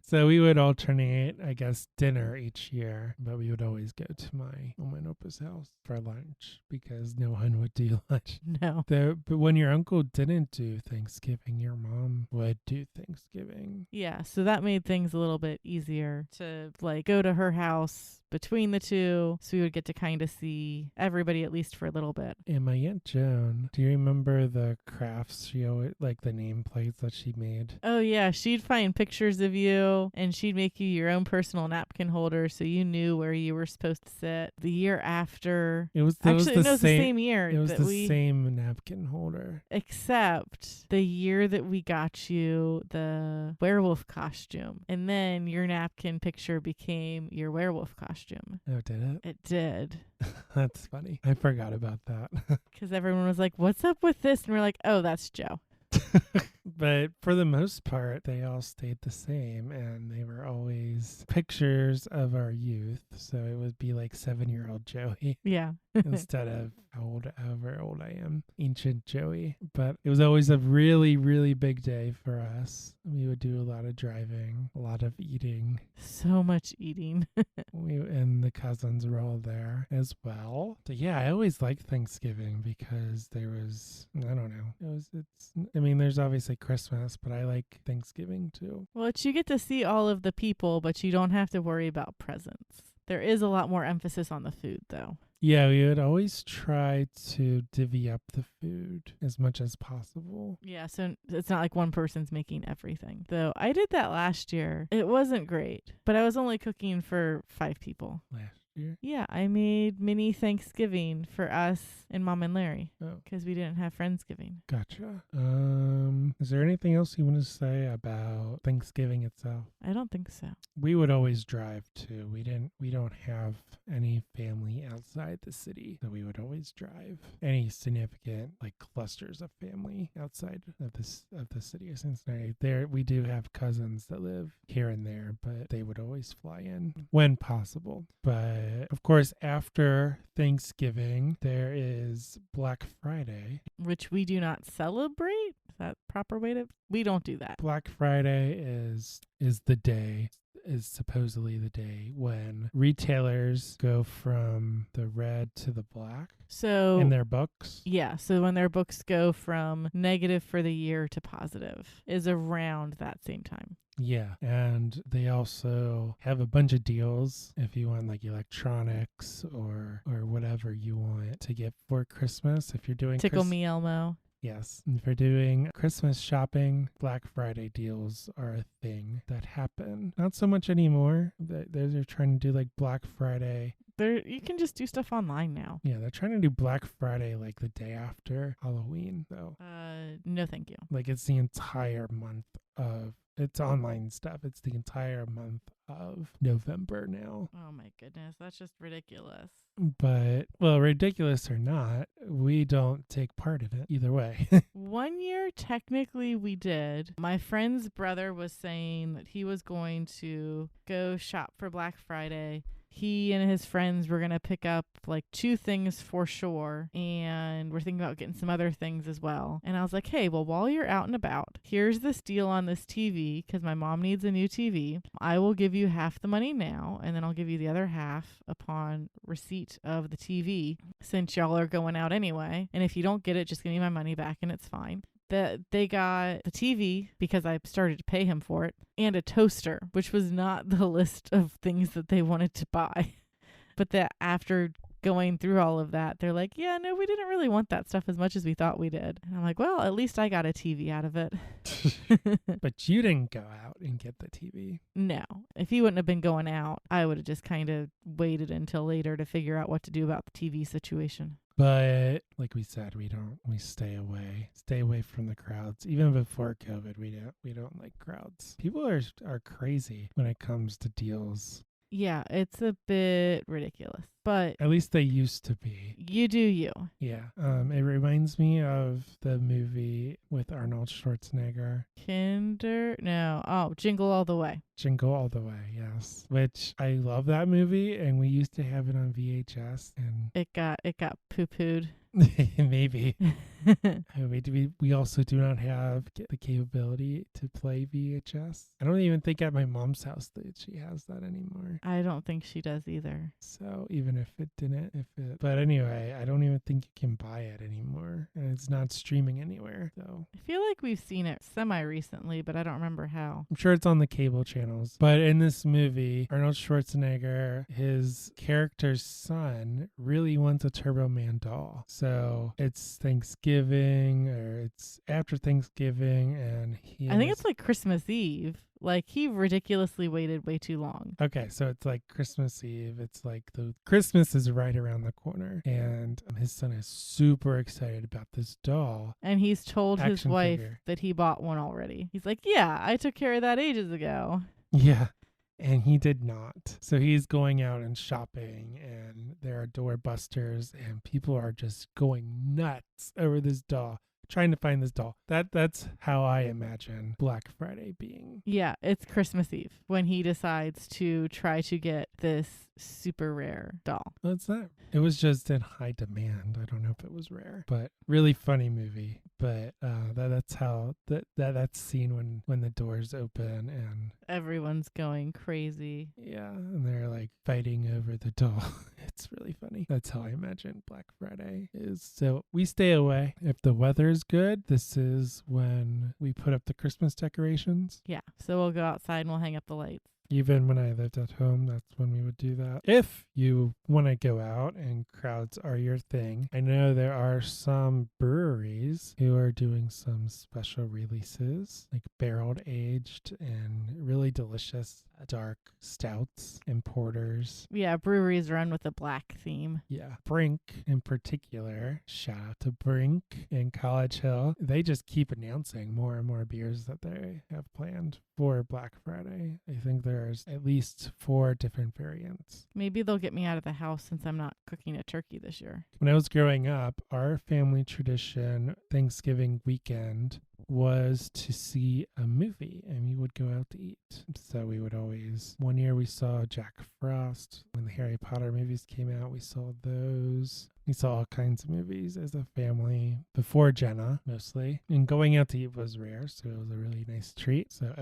A: So we would alternate, I guess, dinner each year, but we would always go to my Oma and Opa's house for lunch because no one would do lunch.
B: No.
A: But when your uncle didn't do Thanksgiving, your mom would do Thanksgiving.
B: Yeah, so that made things a little bit easier to like go to her house between the two, so we would get to kind of see everybody at least for a little bit.
A: And my Aunt Joan, do you remember the crafts she always, like the nameplates that she made?
B: Oh yeah, she'd find pictures of you and she'd make you your own personal napkin holder so you knew where you were supposed to sit. The year after,
A: it was the
B: same year.
A: It was the same napkin holder.
B: Except the year that we got you the werewolf costume. And then your napkin picture became your werewolf costume.
A: Oh, did it?
B: It did.
A: That's funny. I forgot about that.
B: Because everyone was like, what's up with this? And we're like, oh, that's Joe.
A: But for the most part, they all stayed the same, and they were always pictures of our youth. So it would be like 7-year-old Joey.
B: Yeah.
A: Instead of however old I am, ancient Joey. But it was always a really, really big day for us. We would do a lot of driving, a lot of eating.
B: So much eating.
A: And the cousins were all there as well. So yeah, I always liked Thanksgiving because there was, I don't know, there's obviously Christmas, but I like Thanksgiving too.
B: Well, you get to see all of the people, but you don't have to worry about presents. There is a lot more emphasis on the food, though.
A: Yeah, we would always try to divvy up the food as much as possible.
B: Yeah, so it's not like one person's making everything. Though I did that last year. It wasn't great, but I was only cooking for 5 people.
A: Last year?
B: Yeah, I made mini Thanksgiving for us and Mom and Larry because we didn't have Friendsgiving.
A: Gotcha. Is there anything else you want to say about Thanksgiving itself?
B: I don't think so.
A: We would always drive too. We don't have any family outside the city, so we would always drive. Any significant like clusters of family outside of the city of Cincinnati. There we do have cousins that live here and there, but they would always fly in when possible. But of course, after Thanksgiving, there is Black Friday,
B: which we do not celebrate. Is that proper way to? We don't do that.
A: Black Friday is the day. is supposedly the day when retailers go from the red to the black
B: So
A: in their books.
B: yeah, so when their books go from negative for the year to positive is around that same time.
A: Yeah, and they also have a bunch of deals if you want like electronics or whatever you want to get for Christmas. If you're doing
B: Tickle Me Elmo.
A: Yes, if you're doing Christmas shopping, Black Friday deals are a thing that happen. Not so much anymore. They're trying to do like Black Friday.
B: You can just do stuff online now.
A: Yeah, they're trying to do Black Friday like the day after Halloween, though.
B: No, thank you.
A: Like it's the entire month of it's online stuff. It's the entire month of November now.
B: Oh my goodness, that's just ridiculous.
A: But, well, ridiculous or not, we don't take part in it either way.
B: 1 year, technically, we did. My friend's brother was saying that he was going to go shop for Black Friday. He and his friends were going to pick up like 2 things for sure. And we're thinking about getting some other things as well. And I was like, hey, well, while you're out and about, here's this deal on this TV because my mom needs a new TV. I will give you half the money now, and then I'll give you the other half upon receipt of the TV since y'all are going out anyway. And if you don't get it, just give me my money back and it's fine. They got the TV because I started to pay him for it, and a toaster, which was not the list of things that they wanted to buy. But that after going through all of that, they're like, yeah, no, we didn't really want that stuff as much as we thought we did. And I'm like, well, at least I got a TV out of it.
A: But you didn't go out and get the TV.
B: No. If he wouldn't have been going out, I would have just kind of waited until later to figure out what to do about the TV situation.
A: But like we said, we stay away from the crowds. Even before COVID, we don't like crowds. People are crazy when it comes to deals.
B: Yeah, it's a bit ridiculous, but
A: at least they used to be.
B: You do you.
A: Yeah. It reminds me of the movie with Arnold Schwarzenegger.
B: Jingle All the Way.
A: Jingle All the Way, yes. Which I love that movie, and we used to have it on VHS, and
B: it got poo-pooed.
A: Maybe. We also do not have the capability to play VHS. I don't even think at my mom's house that she has that anymore.
B: I don't think she does either.
A: So even but anyway, I don't even think you can buy it anymore, and it's not streaming anywhere. So
B: I feel like we've seen it semi-recently, but I don't remember how.
A: I'm sure it's on the cable channels. But in this movie, Arnold Schwarzenegger, his character's son, really wants a Turbo Man doll. So it's Thanksgiving, or it's after Thanksgiving, and
B: I think it's like Christmas Eve. Like, he ridiculously waited way too long.
A: Okay, so it's like Christmas Eve. It's like the Christmas is right around the corner, and his son is super excited about this doll.
B: And he's told his wife
A: figure
B: that he bought one already. He's like, yeah, I took care of that ages ago.
A: Yeah. And he did not. So he's going out and shopping, and there are doorbusters, and people are just going nuts over this doll, trying to find this doll. That's how I imagine Black Friday being.
B: Yeah, it's Christmas Eve when he decides to try to get this super rare doll.
A: Well, it's not. It was just in high demand. I don't know if it was rare, but really funny movie. But that's how that scene when the doors open and
B: everyone's going crazy.
A: Yeah, and they're like fighting over the doll. It's really funny. That's how I imagine Black Friday is. So we stay away. If the weather is good, this is when we put up the Christmas decorations.
B: Yeah, so we'll go outside and we'll hang up the lights.
A: Even when I lived at home, that's when we would do that. If you want to go out and crowds are your thing, I know there are some breweries who are doing some special releases, like barreled aged and really delicious dark stouts and porters.
B: Yeah, breweries run with a black theme.
A: Yeah. Brink in particular, shout out to Brink in College Hill. They just keep announcing more and more beers that they have planned for Black Friday. I think there's at least 4 different variants.
B: Maybe they'll get me out of the house since I'm not cooking a turkey this year.
A: When I was growing up, our family tradition Thanksgiving weekend was to see a movie, and we would go out to eat. So we would always, one year we saw Jack Frost. When the Harry Potter movies came out, we saw those. We saw all kinds of movies as a family before Jenna, mostly. And going out to eat was rare, so it was a really nice treat. So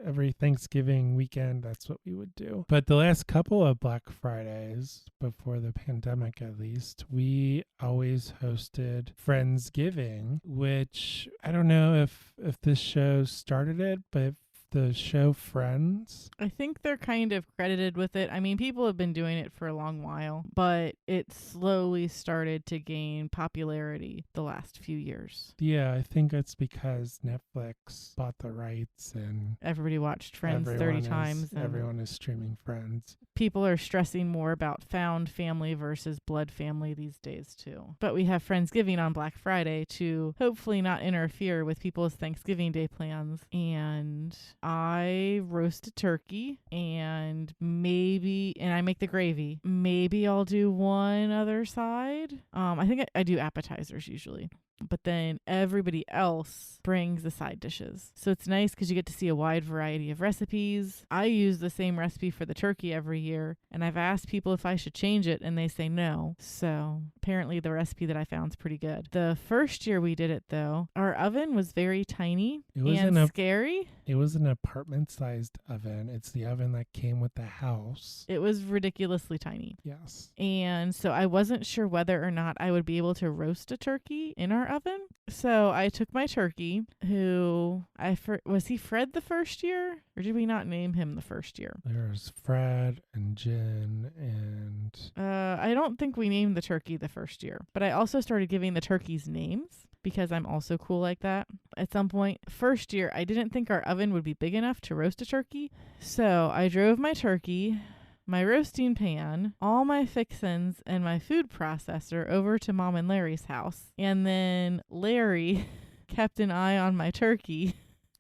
A: every Thanksgiving weekend, that's what we would do. But the last couple of Black Fridays, before the pandemic at least, we always hosted Friendsgiving, which I don't know if this show started it, but the show Friends.
B: I think they're kind of credited with it. I mean, people have been doing it for a long while, but it slowly started to gain popularity the last few years.
A: Yeah, I think it's because Netflix bought the rights and
B: everybody watched Friends 30 times.
A: Everyone is streaming Friends.
B: People are stressing more about found family versus blood family these days too. But we have Friendsgiving on Black Friday to hopefully not interfere with people's Thanksgiving Day plans. And I roast a turkey and I make the gravy. Maybe I'll do one other side. I think I do appetizers usually. But then everybody else brings the side dishes. So it's nice because you get to see a wide variety of recipes. I use the same recipe for the turkey every year, and I've asked people if I should change it, and they say no. So apparently the recipe that I found is pretty good. The first year we did it, though, our oven was very tiny and scary.
A: It was an apartment-sized oven. It's the oven that came with the house.
B: It was ridiculously tiny.
A: Yes.
B: And so I wasn't sure whether or not I would be able to roast a turkey in our oven. So I took my turkey, was he Fred the first year? Or did we not name him the first year?
A: There's Fred and Jen and...
B: I don't think we named the turkey the first year. But I also started giving the turkeys names because I'm also cool like that. At some point, first year, I didn't think our oven would be big enough to roast a turkey. So I drove my turkey, my roasting pan, all my fixins, and my food processor over to Mom and Larry's house. And then Larry kept an eye on my turkey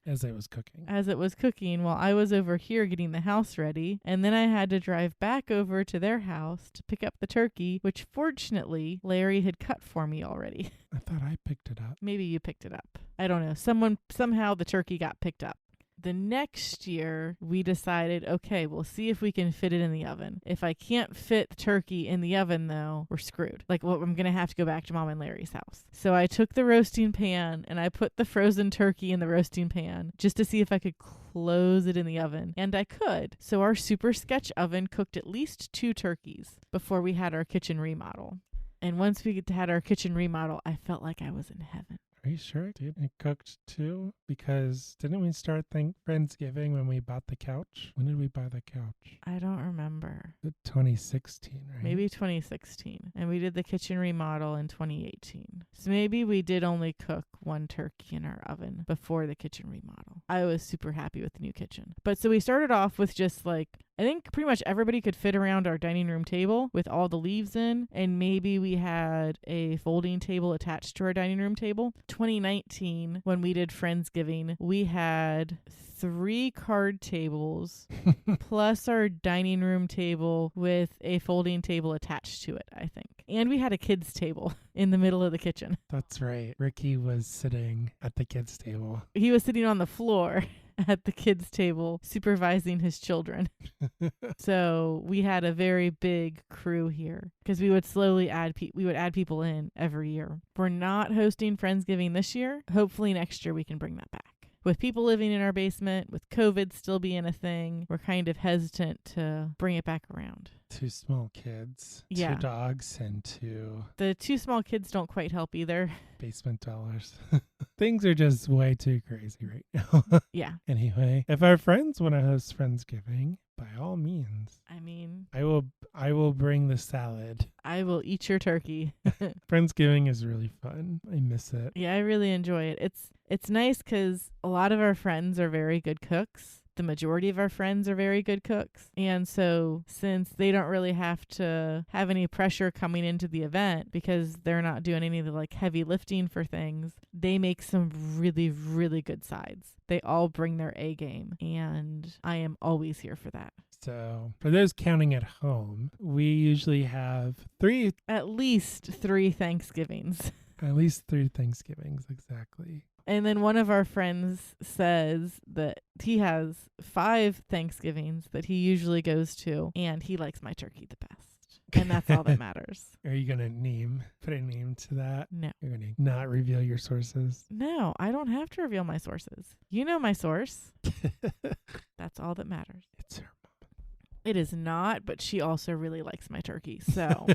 A: as it was cooking
B: while I was over here getting the house ready. And then I had to drive back over to their house to pick up the turkey, which fortunately Larry had cut for me already.
A: I thought I picked it up.
B: Maybe you picked it up. I don't know. Somehow the turkey got picked up. The next year, we decided, okay, we'll see if we can fit it in the oven. If I can't fit the turkey in the oven, though, we're screwed. I'm going to have to go back to Mom and Larry's house. So I took the roasting pan and I put the frozen turkey in the roasting pan just to see if I could close it in the oven. And I could. So our super sketch oven cooked at least 2 turkeys before we had our kitchen remodel. And once we had our kitchen remodel, I felt like I was in heaven.
A: Are you sure, dude? It cooked 2? Because didn't we start Friendsgiving when we bought the couch? When did we buy the couch?
B: I don't remember.
A: 2016, right?
B: Maybe 2016. And we did the kitchen remodel in 2018. So maybe we did only cook 1 turkey in our oven before the kitchen remodel. I was super happy with the new kitchen. But so we started off with just I think pretty much everybody could fit around our dining room table with all the leaves in, and maybe we had a folding table attached to our dining room table. 2019, when we did Friendsgiving, we had 3 card tables plus our dining room table with a folding table attached to it, I think. And we had a kids' table in the middle of the kitchen.
A: That's right. Ricky was sitting at the kids' table.
B: He was sitting on the floor at the kids' table supervising his children. So we had a very big crew here because we would slowly add people in every year. We're not hosting Friendsgiving this year. Hopefully next year we can bring that back. With people living in our basement, with COVID still being a thing, we're kind of hesitant to bring it back around.
A: 2 small kids,
B: yeah.
A: 2 dogs, and 2...
B: The 2 small kids don't quite help either.
A: Basement dwellers. Things are just way too crazy right now.
B: Yeah.
A: Anyway, if our friends want to host Friendsgiving, by all means.
B: I mean...
A: I will bring the salad.
B: I will eat your turkey.
A: Friendsgiving is really fun. I miss it.
B: Yeah, I really enjoy it. It's nice because a lot of our friends are very good cooks. The majority of our friends are very good cooks. And so since they don't really have to have any pressure coming into the event because they're not doing any of the heavy lifting for things, they make some really, really good sides. They all bring their A game, and I am always here for that.
A: So for those counting at home, we usually have
B: at least 3 Thanksgivings.
A: At least 3 Thanksgivings, exactly.
B: And then one of our friends says that he has 5 Thanksgivings that he usually goes to, and he likes my turkey the best. And that's all that matters.
A: Are you going to put a name to that?
B: No.
A: You're going to not reveal your sources?
B: No, I don't have to reveal my sources. You know my source. That's all that matters.
A: It's her
B: It is not, but she also really likes my turkey. So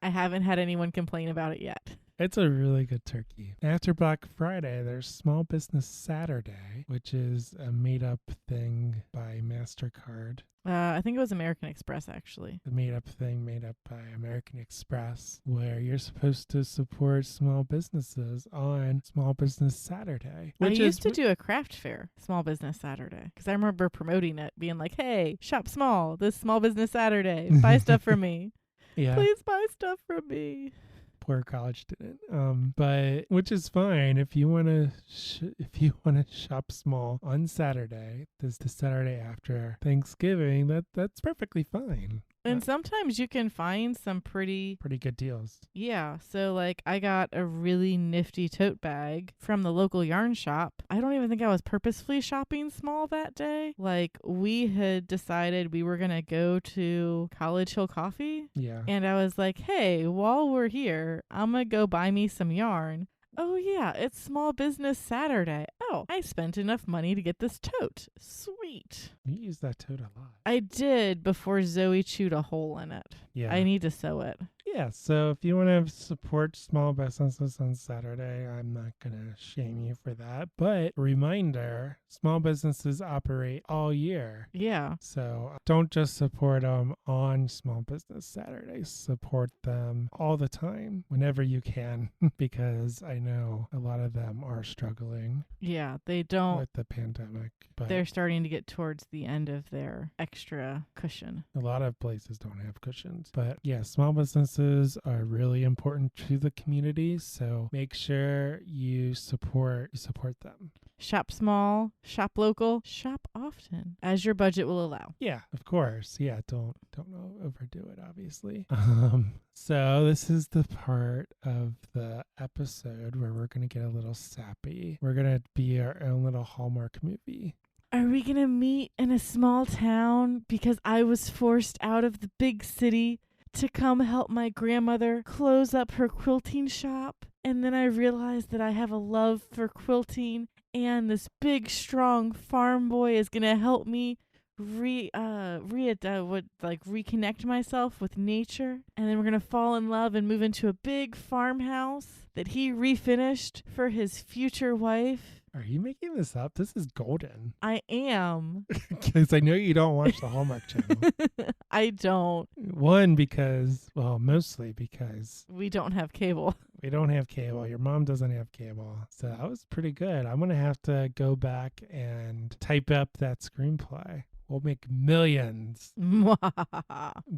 B: I haven't had anyone complain about it yet.
A: It's a really good turkey. After Black Friday, there's Small Business Saturday, which is a made-up thing by MasterCard.
B: I think it was American Express, actually.
A: The made-up thing made up by American Express, where you're supposed to support small businesses on Small Business Saturday.
B: I used to do a craft fair, Small Business Saturday, because I remember promoting it, being like, hey, shop small, this Small Business Saturday. Buy stuff from me.
A: Yeah.
B: Please buy stuff from me.
A: Poor college student. But which is fine if you want to shop small on Saturday. This the Saturday after Thanksgiving. That's perfectly fine.
B: And sometimes you can find some pretty
A: good deals.
B: Yeah. So like I got a really nifty tote bag from the local yarn shop. I don't even think I was purposefully shopping small that day. Like we had decided we were going to go to College Hill Coffee.
A: Yeah.
B: And I was like, hey, while we're here, I'm going to go buy me some yarn. Oh, yeah, it's Small Business Saturday. Oh, I spent enough money to get this tote. Sweet.
A: You use that tote a lot.
B: I did before Zoe chewed a hole in it.
A: Yeah.
B: I need to sew it.
A: Yeah, so if you want to support small businesses on Saturday, I'm not going to shame you for that. But reminder, small businesses operate all year.
B: Yeah.
A: So don't just support them on Small Business Saturday. Support them all the time, whenever you can, because I know a lot of them are struggling.
B: Yeah, they don't.
A: With the pandemic. But
B: they're starting to get towards the end of their extra cushion.
A: A lot of places don't have cushions. But yeah, small businesses are really important to the community, so make sure you support them.
B: Shop small, shop local, shop often, as your budget will allow.
A: Yeah, of course. Yeah, don't overdo it, obviously. So this is the part of the episode where we're going to get a little sappy. We're going to be our own little Hallmark movie.
B: Are we going to meet in a small town because I was forced out of the big city to come help my grandmother close up her quilting shop? And then I realized that I have a love for quilting, and this big, strong farm boy is going to help me reconnect myself with nature. And then we're going to fall in love and move into a big farmhouse that he refinished for his future wife.
A: Are you making this up? This is golden.
B: I am.
A: Because I know you don't watch the Hallmark Channel.
B: I don't.
A: Mostly because
B: we don't have cable.
A: We don't have cable. Your mom doesn't have cable. So that was pretty good. I'm going to have to go back and type up that screenplay. We'll make millions.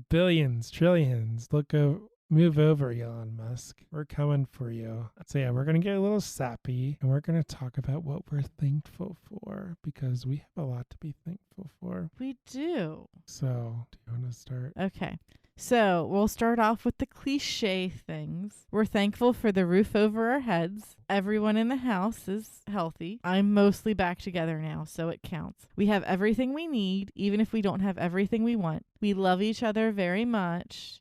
A: Billions, trillions. Move over, Elon Musk. We're coming for you. So yeah, we're going to get a little sappy, and we're going to talk about what we're thankful for, because we have a lot to be thankful for.
B: We do.
A: So do you want to start?
B: Okay. So we'll start off with the cliche things. We're thankful for the roof over our heads. Everyone in the house is healthy. I'm mostly back together now, so it counts. We have everything we need, even if we don't have everything we want. We love each other very much,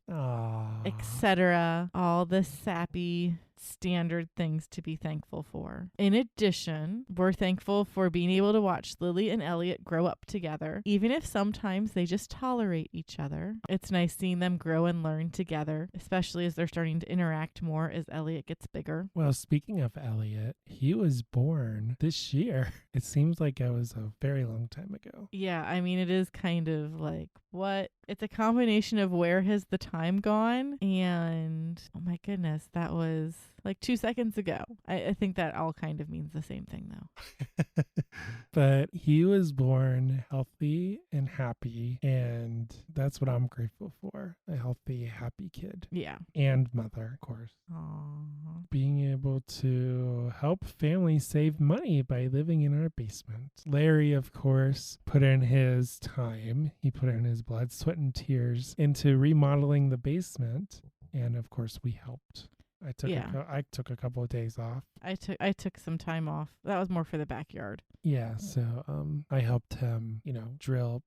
B: etc. All the sappy standard things to be thankful for. In addition, we're thankful for being able to watch Lily and Elliot grow up together, even if sometimes they just tolerate each other. It's nice seeing them grow and learn together, especially as they're starting to interact more as Elliot gets bigger.
A: Well, speaking of Elliot, he was born this year. It seems like it was a very long time ago.
B: Yeah, I mean, it is kind of like, what? It's a combination of where has the time gone, and oh my goodness, that was like 2 seconds ago. I think that all kind of means the same thing, though.
A: But he was born healthy and happy, and that's what I'm grateful for. A healthy, happy kid.
B: Yeah.
A: And mother, of course.
B: Aww.
A: Being able to help families save money by living in our basement. Larry, of course, put in his time. He put in his blood, sweat, and tears into remodeling the basement. And of course, we helped. I took a couple of days off.
B: I took some time off. That was more for the backyard.
A: Yeah, so I helped him, drill.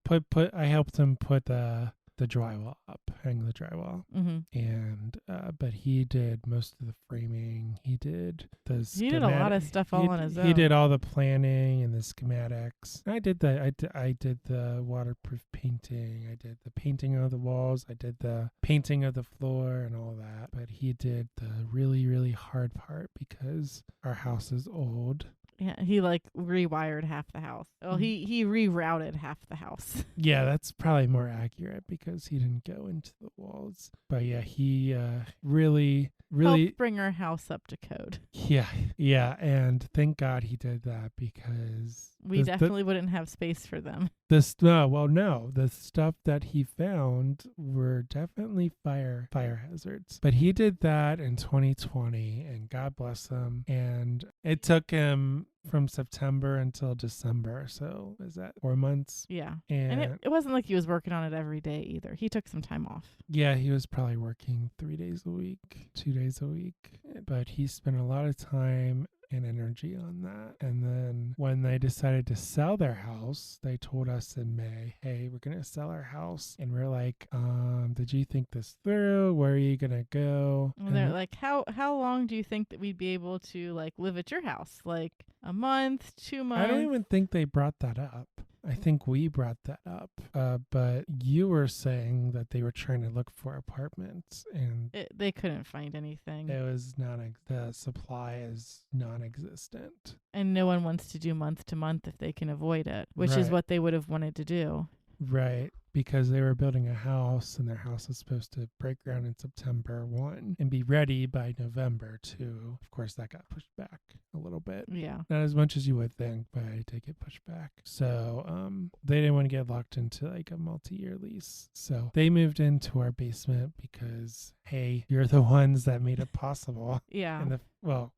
A: I helped him put the the drywall up, hang the drywall.
B: Mm-hmm.
A: And but he did most of the framing. He did the
B: He did a lot of stuff all on his own.
A: He did all the planning and the schematics. I did the waterproof painting. I did the painting of the walls. I did the painting of the floor and all that. But he did the really, really hard part because our house is old.
B: Yeah, he like rewired half the house. Well, he rerouted half the house.
A: Yeah, that's probably more accurate because he didn't go into the walls. But yeah, he really
B: helped bring our house up to code.
A: Yeah, and thank God he did that because
B: we definitely wouldn't have space for them.
A: The stuff that he found were definitely fire hazards. But he did that in 2020, and God bless him. And it took him from September until December. So is that 4 months?
B: Yeah. And it wasn't like he was working on it every day either. He took some time off.
A: Yeah, he was probably working 3 days a week, 2 days a week. But he spent a lot of time and energy on that. And then when they decided to sell their house, they told us in May, hey, we're going to sell our house. And we're like, did you think this through? Where are you going to go?
B: And they're like, how long do you think that we'd be able to like live at your house? Like a month, 2 months?
A: I don't even think they brought that up. I think we brought that up, but you were saying that they were trying to look for apartments, and
B: they couldn't find anything.
A: It was the supply is non-existent,
B: and no one wants to do month to month if they can avoid it, which
A: right.
B: is what they would have wanted to do.
A: Right. Because they were building a house, and their house was supposed to break ground in September 1 and be ready by November 2. Of course, that got pushed back a little bit.
B: Yeah.
A: Not as much as you would think, but it did get pushed back. So they didn't want to get locked into like a multi-year lease. So they moved into our basement because, hey, you're the ones that made it possible.
B: Yeah.
A: And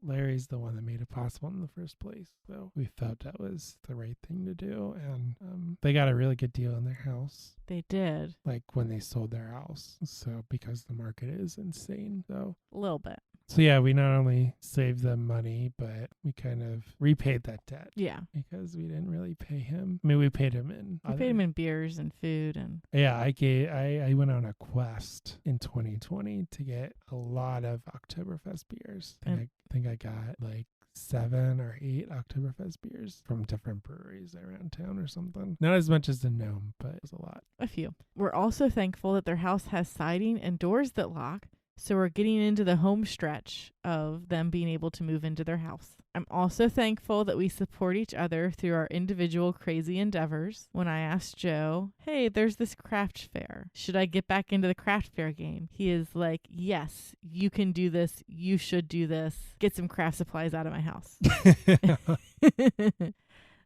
A: Larry's the one that made it possible in the first place. So we felt that was the right thing to do. And they got a really good deal on their house.
B: They did.
A: Like when they sold their house. So because the market is insane. So
B: a little bit.
A: So yeah, we not only saved them money, but we kind of repaid that debt.
B: Yeah.
A: Because we didn't really pay him. I mean, we paid him in
B: beers and food and
A: yeah, I went on a quest in 2020 to get a lot of Oktoberfest beers. I think I got like 7 or 8 Oktoberfest beers from different breweries around town or something. Not as much as the Gnome, but it was a lot.
B: A few. We're also thankful that their house has siding and doors that lock, so we're getting into the home stretch of them being able to move into their house. I'm also thankful that we support each other through our individual crazy endeavors. When I asked Joe, hey, there's this craft fair. Should I get back into the craft fair game? He is like, yes, you can do this. You should do this. Get some craft supplies out of my house.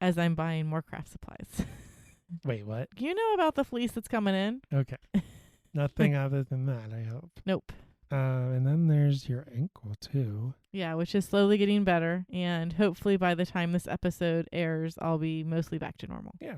B: As I'm buying more craft supplies.
A: Wait, what?
B: Do you know about the fleece that's coming in?
A: Okay. Nothing other than that, I hope.
B: Nope.
A: And then there's your ankle, too.
B: Yeah, which is slowly getting better. And hopefully by the time this episode airs, I'll be mostly back to normal.
A: Yeah.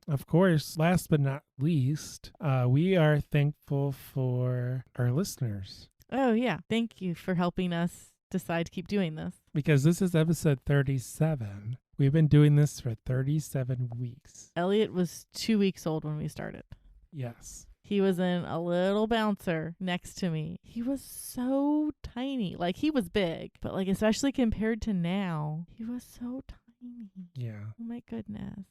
A: Of course, last but not least, we are thankful for our listeners.
B: Oh, yeah. Thank you for helping us decide to keep doing this.
A: Because this is episode 37. We've been doing this for 37 weeks.
B: Elliot was 2 weeks old when we started.
A: Yes.
B: He was in a little bouncer next to me. He was so tiny. Like, he was big, but like, especially compared to now, he was so tiny.
A: Yeah.
B: Oh my goodness.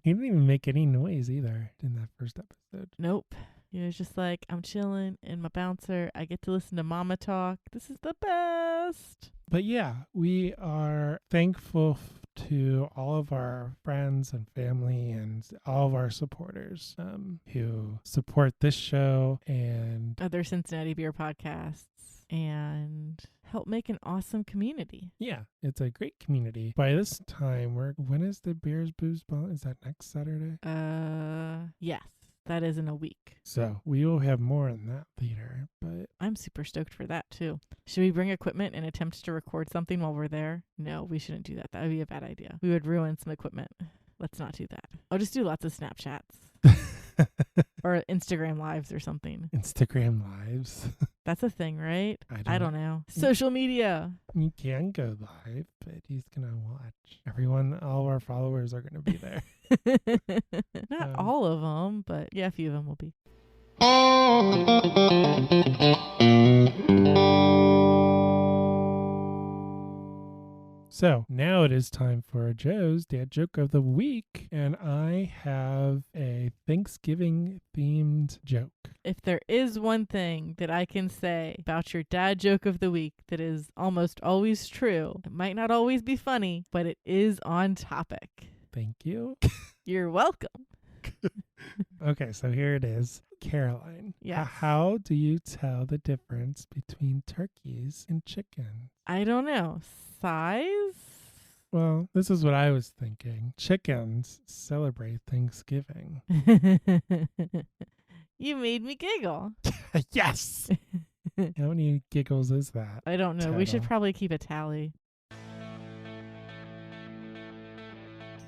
A: He didn't even make any noise either in that first episode.
B: Nope. He was just like, I'm chilling in my bouncer. I get to listen to Mama talk. This is the best.
A: But yeah, we are thankful to all of our friends and family and all of our supporters who support this show and
B: other Cincinnati beer podcasts and help make an awesome community.
A: Yeah, it's a great community. By this time, when is the Beers Booze Ball? Is that next Saturday?
B: Yes. That is in a week.
A: So we will have more on that later, but
B: I'm super stoked for that too. Should we bring equipment and attempt to record something while we're there? No, we shouldn't do that. That would be a bad idea. We would ruin some equipment. Let's not do that. I'll just do lots of Snapchats. Or Instagram lives or something.
A: Instagram lives.
B: That's a thing, right? I don't know. Social media.
A: You can go live, but he's going to watch. All of our followers are going to be there.
B: Not all of them, but yeah, a few of them will be.
A: So now it is time for Joe's Dad Joke of the Week, and I have a Thanksgiving themed joke.
B: If there is one thing that I can say about your dad joke of the week that is almost always true, it might not always be funny, but it is on topic.
A: Thank you.
B: You're welcome.
A: Okay, so here it is. Caroline,
B: Yes.
A: how do you tell the difference between turkeys and chickens?
B: I don't know. Size?
A: Well, this is what I was thinking. Chickens celebrate Thanksgiving.
B: You made me giggle.
A: Yes! How many giggles is that?
B: I don't know. We should
A: Total.
B: probably keep a tally.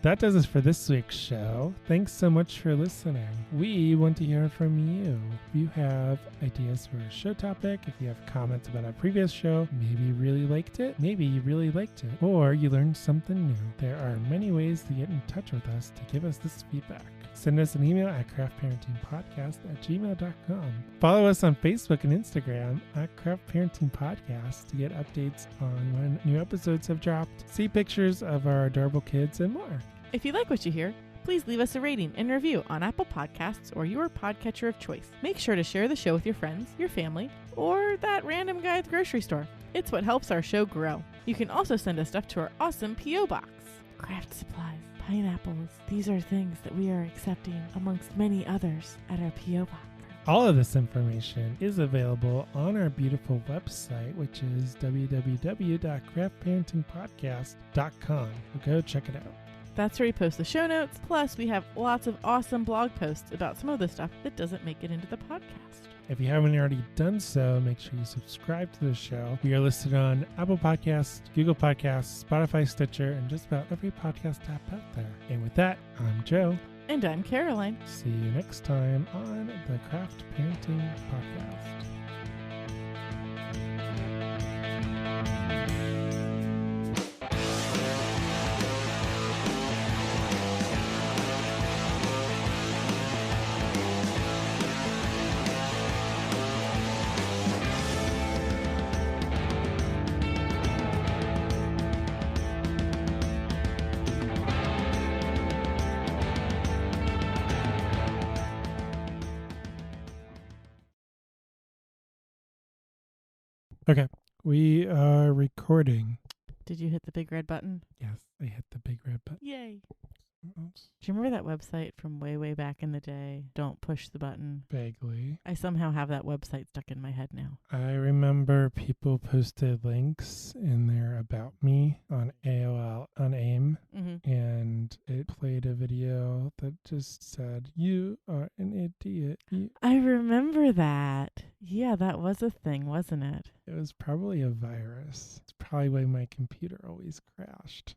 A: That does it for this week's show. Thanks so much for listening. We want to hear from you. If you have ideas for a show topic, if you have comments about our previous show, maybe you really liked it, maybe you really liked it, or you learned something new. There are many ways to get in touch with us to give us this feedback. Send us an email at craftparentingpodcast@gmail.com. Follow us on Facebook and Instagram at Craft Parenting Podcast to get updates on when new episodes have dropped, see pictures of our adorable kids, and more.
B: If you like what you hear, please leave us a rating and review on Apple Podcasts or your podcatcher of choice. Make sure to share the show with your friends, your family, or that random guy at the grocery store. It's what helps our show grow. You can also send us stuff to our awesome P.O. Box. Craft supplies, pineapples. These are things that we are accepting amongst many others at our P.O. Box.
A: All of this information is available on our beautiful website, which is www.craftparentingpodcast.com. Go check it out.
B: That's where we post the show notes. Plus, we have lots of awesome blog posts about some of the stuff that doesn't make it into the podcast.
A: If you haven't already done so, make sure you subscribe to the show. We are listed on Apple Podcasts, Google Podcasts, Spotify, Stitcher, and just about every podcast app out there. And with that, I'm Joe.
B: And I'm Caroline.
A: See you next time on the Craft Parenting Podcast. Okay, we are recording.
B: Did you hit the big red button?
A: Yes, I hit the big red button.
B: Yay. Do you remember that website from way, way back in the day? Don't push the button.
A: Vaguely.
B: I somehow have that website stuck in my head now.
A: I remember people posted links in their About Me on AOL, on AIM, and it played a video that just said, "You are an idiot."
B: I remember that. Yeah, that was a thing, wasn't it?
A: It was probably a virus. It's probably why my computer always crashed.